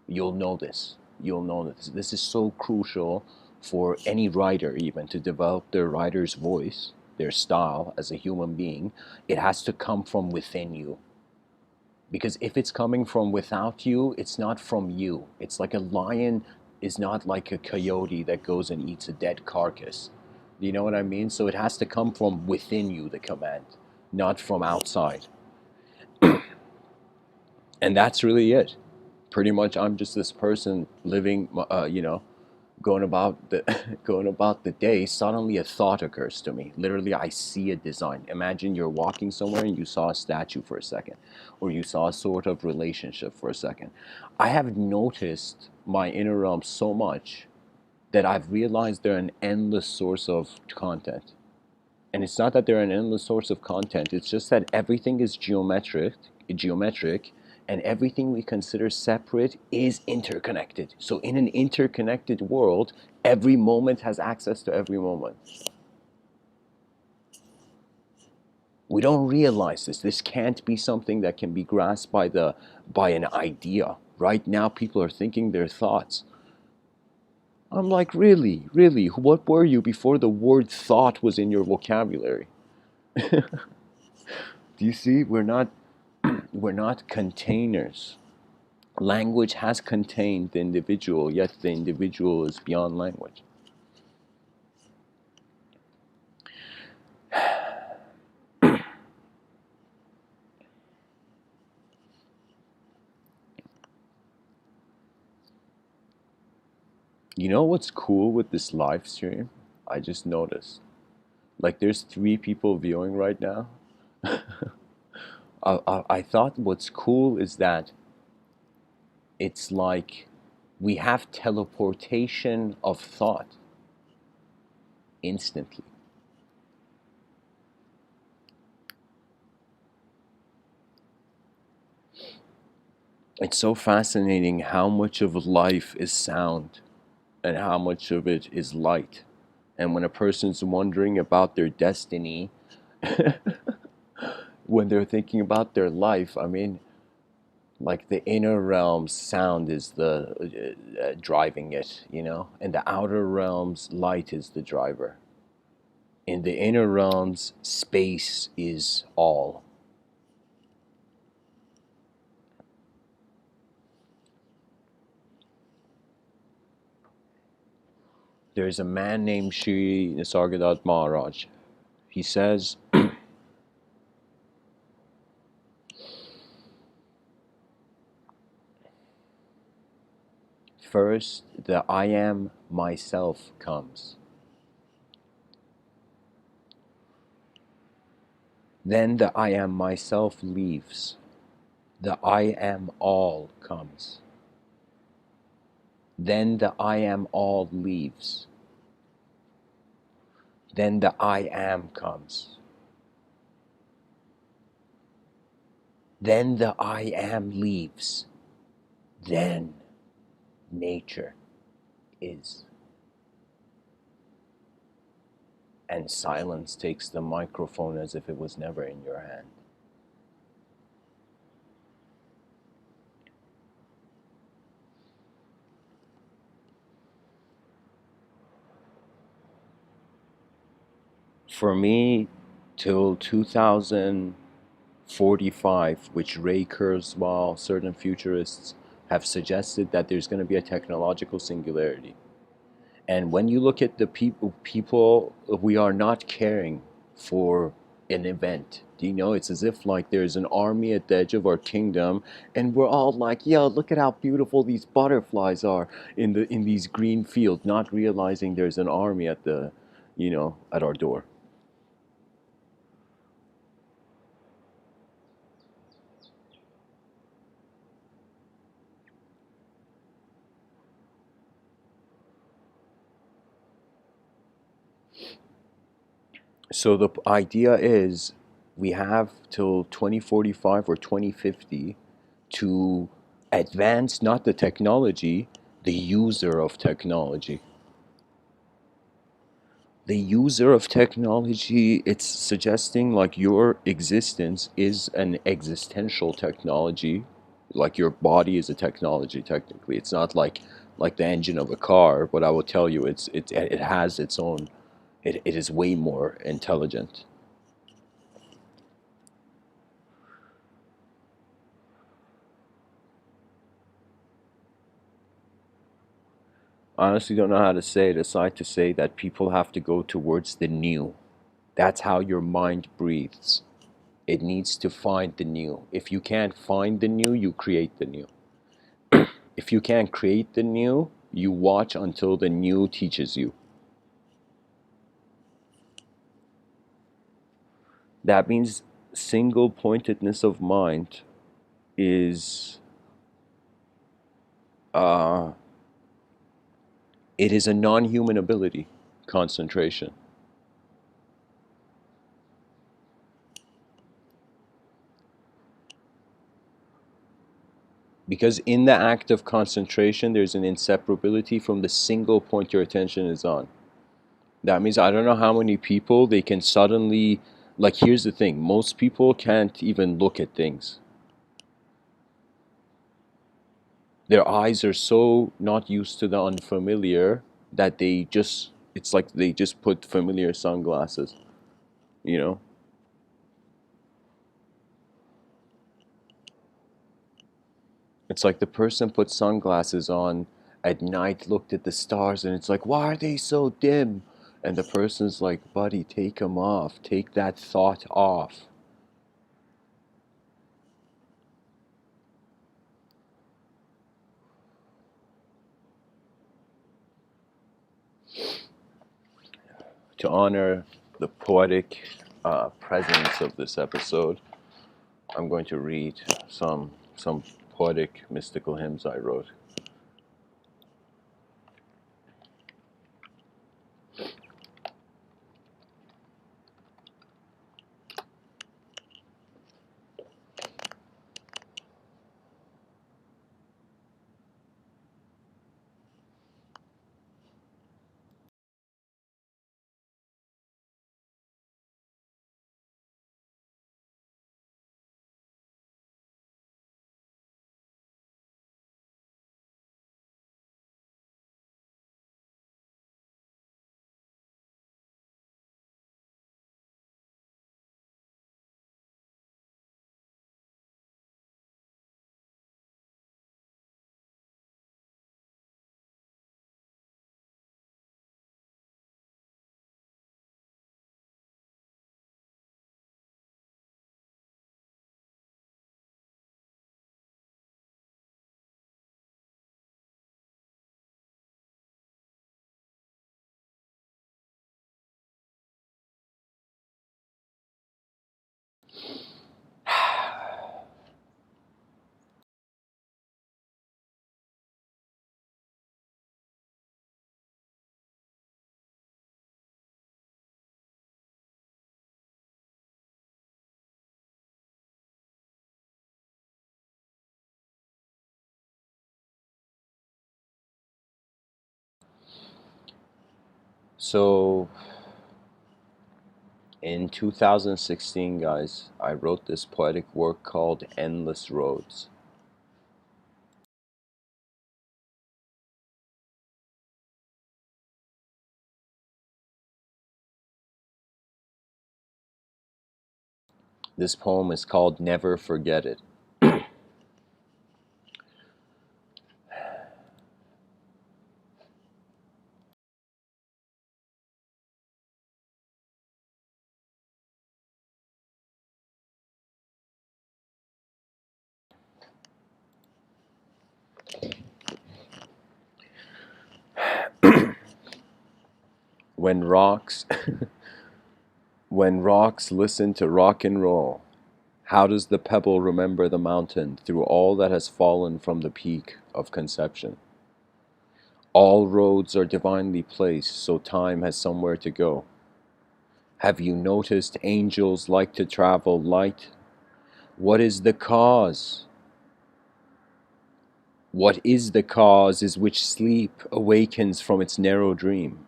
You'll know this. You'll know this. This is so crucial for any writer, even to develop their writer's voice, their style as a human being. It has to come from within you. Because if it's coming from without you, it's not from you. It's like a lion is not like a coyote that goes and eats a dead carcass. Do you know what I mean? So it has to come from within you, the command, not from outside. And that's really it. Pretty much, I'm just this person living, going about the going about the day. Suddenly, a thought occurs to me. Literally, I see a design. Imagine you're walking somewhere and you saw a statue for a second, or you saw a sort of relationship for a second. I have noticed my inner realm so much that I've realized they're an endless source of content. And it's not that they're an endless source of content, it's just that everything is geometric, and everything we consider separate is interconnected. So in an interconnected world, every moment has access to every moment. We don't realize this. This can't be something that can be grasped by an idea. Right now people are thinking their thoughts. I'm like, really? Really? What were you before the word thought was in your vocabulary? Do you see? We're not containers. Language has contained the individual, yet the individual is beyond language. You know what's cool with this live stream? I just noticed. Like, there's 3 people viewing right now. I thought what's cool is that it's like we have teleportation of thought instantly. It's so fascinating how much of life is sound and how much of it is light. And when a person's wondering about their destiny, when they're thinking about their life, I mean, like the inner realm's sound is the driving it, and the outer realm's light is the driver. In the inner realm's space is all. There's a man named Shri Nisargadatta Maharaj. He says, first the I am myself comes. Then the I am myself leaves. The I am all comes. Then the I am all leaves. Then the I am comes. Then the I am leaves. Then nature is. And silence takes the microphone as if it was never in your hand. For me, till 2045, which Ray Kurzweil, certain futurists have suggested that there's going to be a technological singularity. And when you look at the people, we are not caring for an event. Do you know? It's as if like there's an army at the edge of our kingdom, and we're all like, "Yo, look at how beautiful these butterflies are in these green fields," not realizing there's an army at the, at our door. So the idea is we have till 2045 or 2050 to advance not the technology, the user of technology. The user of technology, it's suggesting like your existence is an existential technology. Like your body is a technology technically. It's not like the engine of a car, but I will tell you it has its own, it is way more intelligent. Honestly don't know how to say it aside to say that people have to go towards the new. That's how your mind breathes. It needs to find the new. If you can't find the new, you create the new. If you can't create the new, you watch until the new teaches you. That means single pointedness of mind is uh, it is a non-human ability, concentration. Because in the act of concentration, there's an inseparability from the single point your attention is on. That means I don't know how many people they can suddenly, like, here's the thing, most people can't even look at things. Their eyes are so not used to the unfamiliar that it's like they just put familiar sunglasses, you know? It's like the person put sunglasses on at night, looked at the stars, and it's like, why are they so dim? And the person's like, buddy, take them off. Take that thought off. To honor the poetic presence of this episode, I'm going to read some poetic mystical hymns I wrote. So in 2016, guys, I wrote this poetic work called Endless Roads. This poem is called Never Forget It. When rocks when rocks listen to rock and roll, how does the pebble remember the mountain through all that has fallen from the peak of conception? All roads are divinely placed, so time has somewhere to go. Have you noticed angels like to travel light? What is the cause? What is the cause is which sleep awakens from its narrow dream.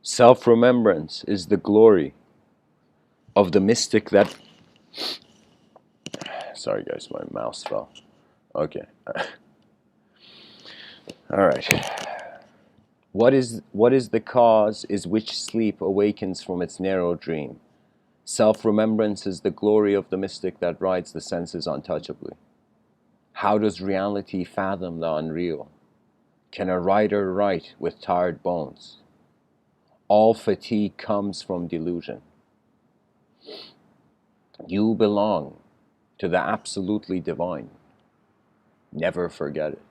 Self-remembrance is the glory of the mystic that... Sorry guys, my mouse fell. Okay. All right. What is the cause is which sleep awakens from its narrow dream. Self-remembrance is the glory of the mystic that rides the senses untouchably. How does reality fathom the unreal? Can a rider write with tired bones? All fatigue comes from delusion. You belong to the absolutely divine. Never forget it.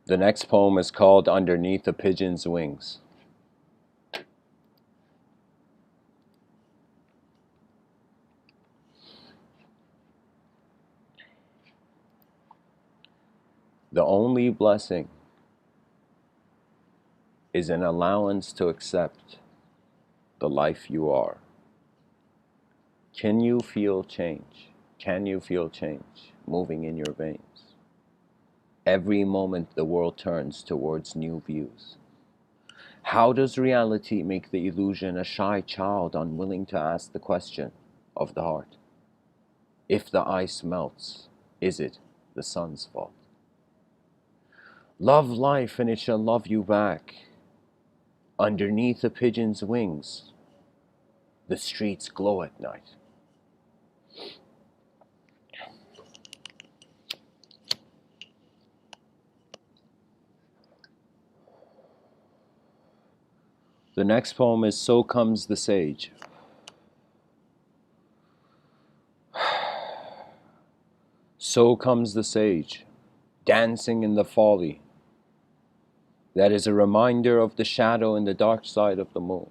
The next poem is called Underneath a Pigeon's Wings. The only blessing is an allowance to accept the life you are. Can you feel change? Can you feel change moving in your veins? Every moment the world turns towards new views. How does reality make the illusion a shy child unwilling to ask the question of the heart? If the ice melts, is it the sun's fault? Love life and it shall love you back. Underneath a pigeon's wings, the streets glow at night. The next poem is So Comes the Sage. So comes the sage, dancing in the folly. That is a reminder of the shadow in the dark side of the moon.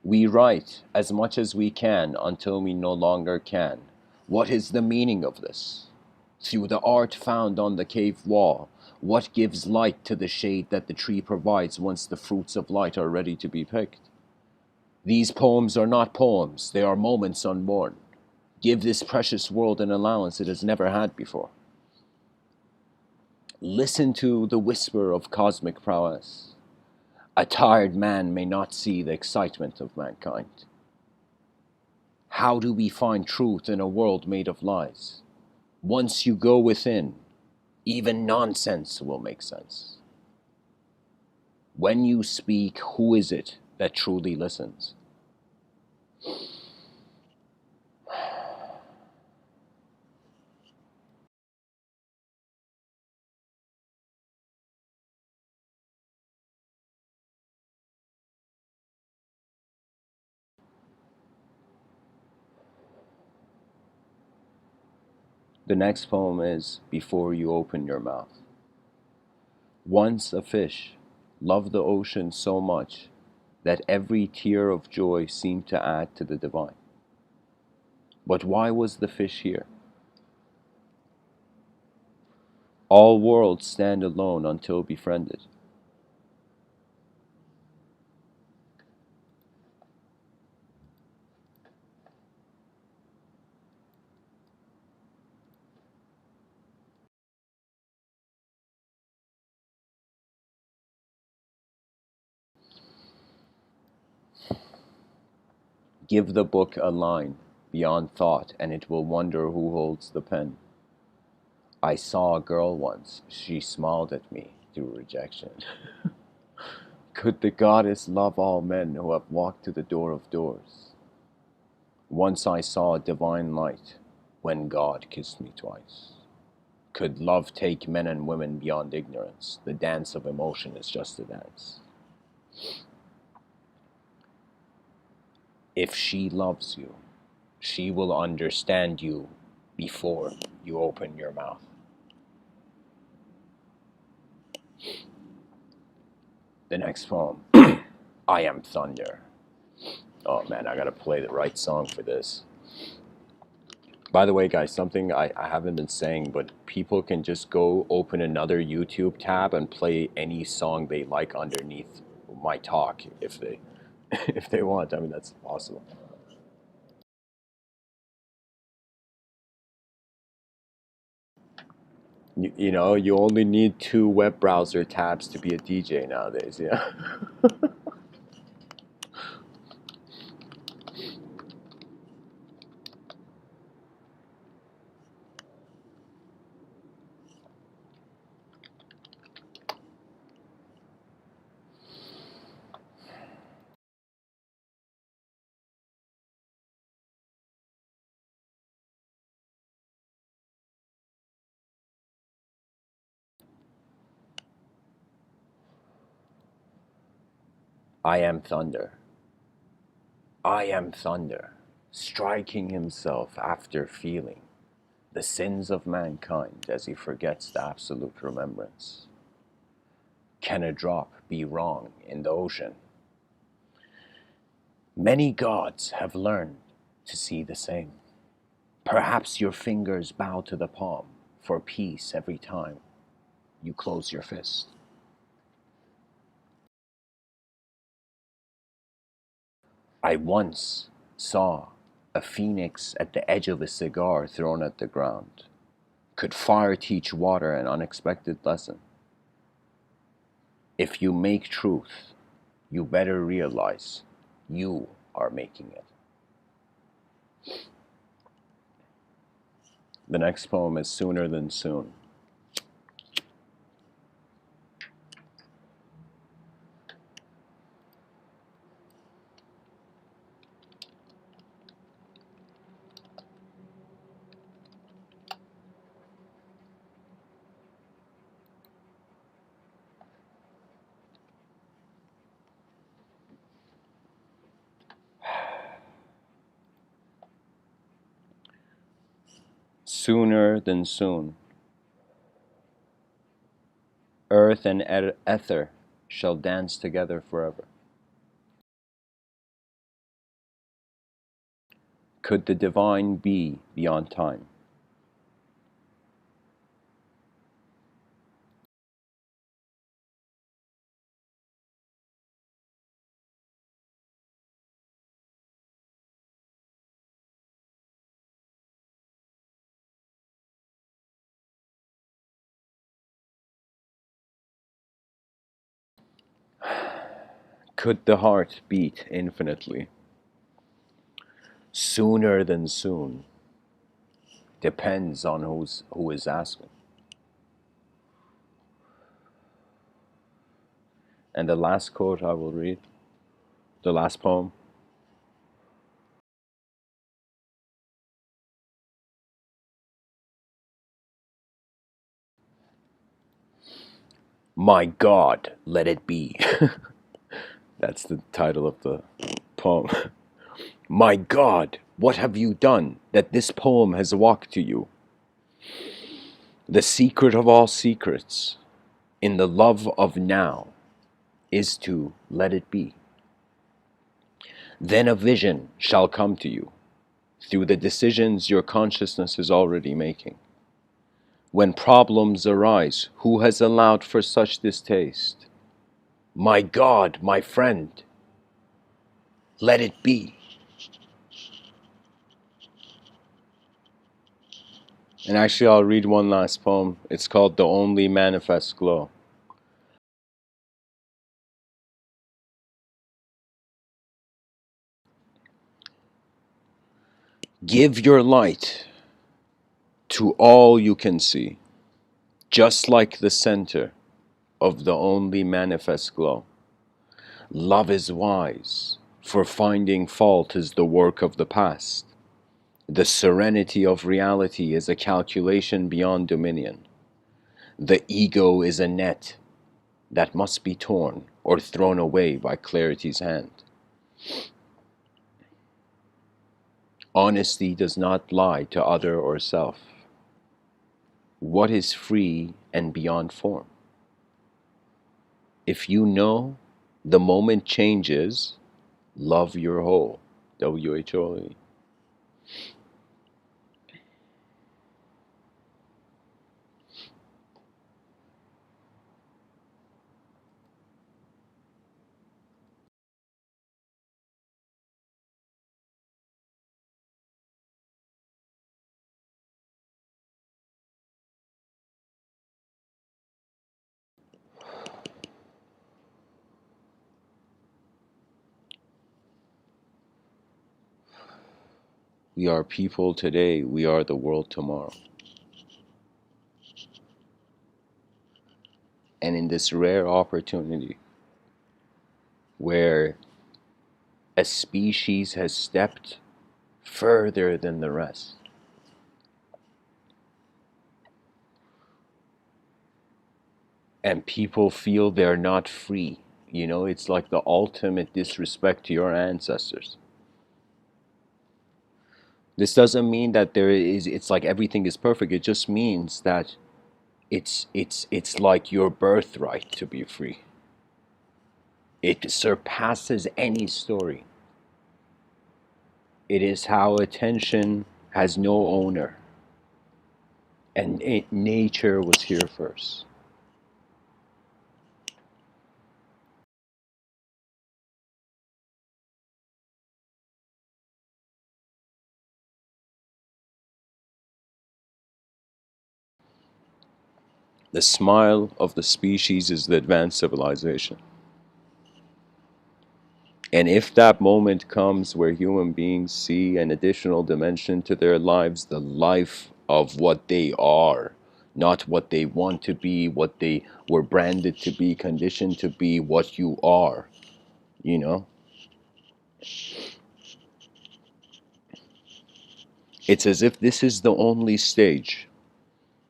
We write as much as we can until we no longer can. What is the meaning of this? Through the art found on the cave wall, what gives light to the shade that the tree provides once the fruits of light are ready to be picked? These poems are not poems, they are moments unborn. Give this precious world an allowance it has never had before. Listen to the whisper of cosmic prowess. A tired man may not see the excitement of mankind. How do we find truth in a world made of lies? Once you go within, even nonsense will make sense. When you speak, who is it that truly listens? The next poem is Before You Open Your Mouth. Once a fish loved the ocean so much that every tear of joy seemed to add to the divine. But why was the fish here? All worlds stand alone until befriended. Give the book a line beyond thought, and it will wonder who holds the pen. I saw a girl once, she smiled at me through rejection. Could the goddess love all men who have walked to the door of doors? Once I saw a divine light when God kissed me twice. Could love take men and women beyond ignorance? The dance of emotion is just a dance. If she loves you, she will understand you before you open your mouth. The next poem, I Am Thunder. Oh man, I gotta play the right song for this. By the way, guys, something I haven't been saying, but people can just go open another YouTube tab and play any song they like underneath my talk if they if they want. I mean, that's possible. You know, you only need 2 web browser tabs to be a DJ nowadays, yeah. I am thunder. I am thunder, striking himself after feeling the sins of mankind as he forgets the absolute remembrance. Can a drop be wrong in the ocean? Many gods have learned to see the same. Perhaps your fingers bow to the palm for peace every time you close your fist. I once saw a phoenix at the edge of a cigar thrown at the ground. Could fire teach water an unexpected lesson? If you make truth, you better realize you are making it. The next poem is Sooner Than Soon. Sooner than soon, earth and ether shall dance together forever. Could the divine be beyond time? Could the heart beat infinitely? Sooner than soon depends on who is asking. And the last quote I will read, the last poem. My God, let it be. That's the title of the poem. My God, what have you done that this poem has walked to you? The secret of all secrets in the love of now is to let it be. Then a vision shall come to you through the decisions your consciousness is already making. When problems arise, who has allowed for such distaste? My God, my friend, let it be. And actually, I'll read one last poem. It's called The Only Manifest Glow. Give your light to all you can see, just like the center of the only manifest glow. Love is wise, for finding fault is the work of the past. The serenity of reality is a calculation beyond dominion. The ego is a net that must be torn or thrown away by clarity's hand. Honesty does not lie to other or self. What is free and beyond form? If you know the moment changes, love your whole. WHOE. We are people today, we are the world tomorrow. And in this rare opportunity where a species has stepped further than the rest, and people feel they're not free, it's like the ultimate disrespect to your ancestors. This doesn't mean that it's like everything is perfect. It just means that it's like your birthright to be free. It surpasses any story. It is how attention has no owner, and nature was here first. The smile of the species is the advanced civilization. And if that moment comes where human beings see an additional dimension to their lives, the life of what they are, not what they want to be, what they were branded to be, conditioned to be, what you are, you know? It's as if this is the only stage,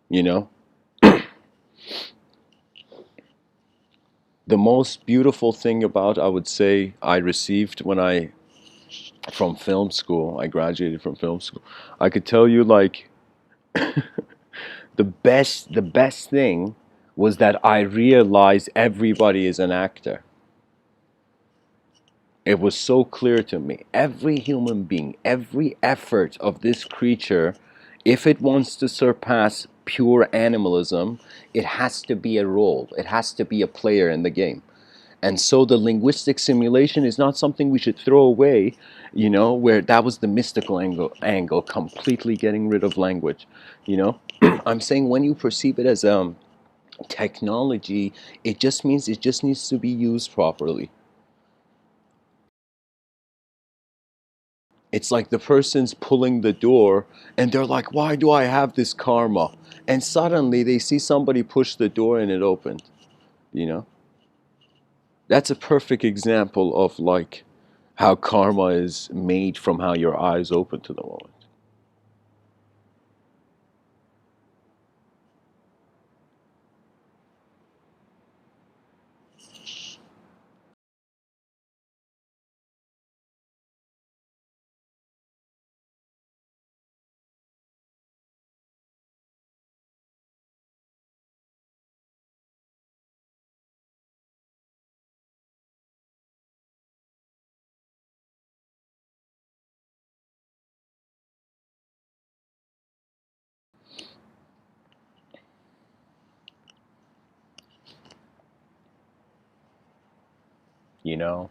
you know? The most beautiful thing about, I would say, I received from film school, I graduated from film school. I could tell you, like, the best thing was that I realized everybody is an actor. It was so clear to me. Every human being, every effort of this creature, if it wants to surpass pure animalism, it has to be a role. It has to be a player in the game. And so the linguistic simulation is not something we should throw away, where that was the mystical angle, completely getting rid of language, you know. I'm saying when you perceive it as technology, it just means it just needs to be used properly. It's like the person's pulling the door and they're like, why do I have this karma? And suddenly they see somebody push the door and it opened, you know? That's a perfect example of like how karma is made from how your eyes open to the moment. you know?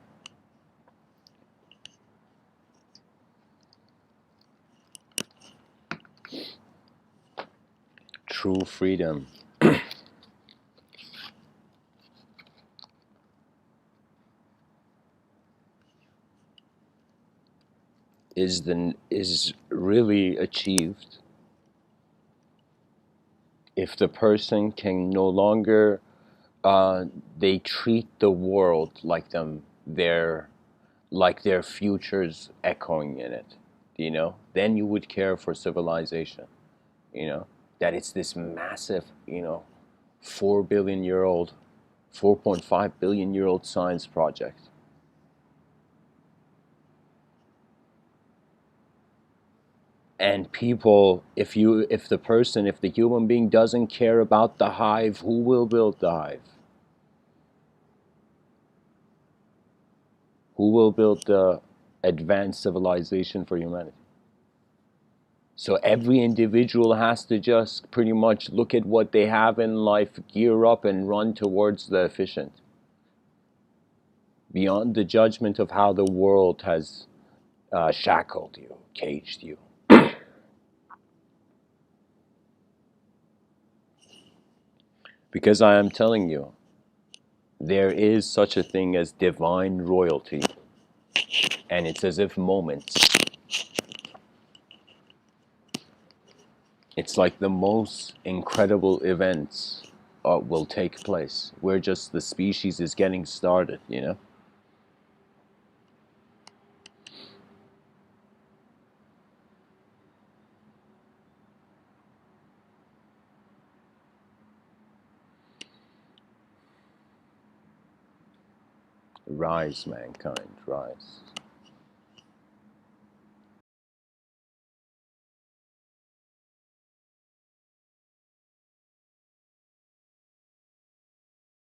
True freedom is really achieved if the person can no longer they treat the world like their futures echoing in it, you know? Then you would care for civilization, you know? That it's this massive, 4 billion year old, 4.5 billion year old science project. And people, if the human being doesn't care about the hive, who will build the hive? Who will build the advanced civilization for humanity? So every individual has to just pretty much look at what they have in life, gear up, and run towards the efficient, beyond the judgment of how the world has shackled you, caged you. Because I am telling you, there is such a thing as divine royalty, and it's as if moments. It's like the most incredible events will take place. We're just, the species is getting started, you know? Rise, mankind, rise.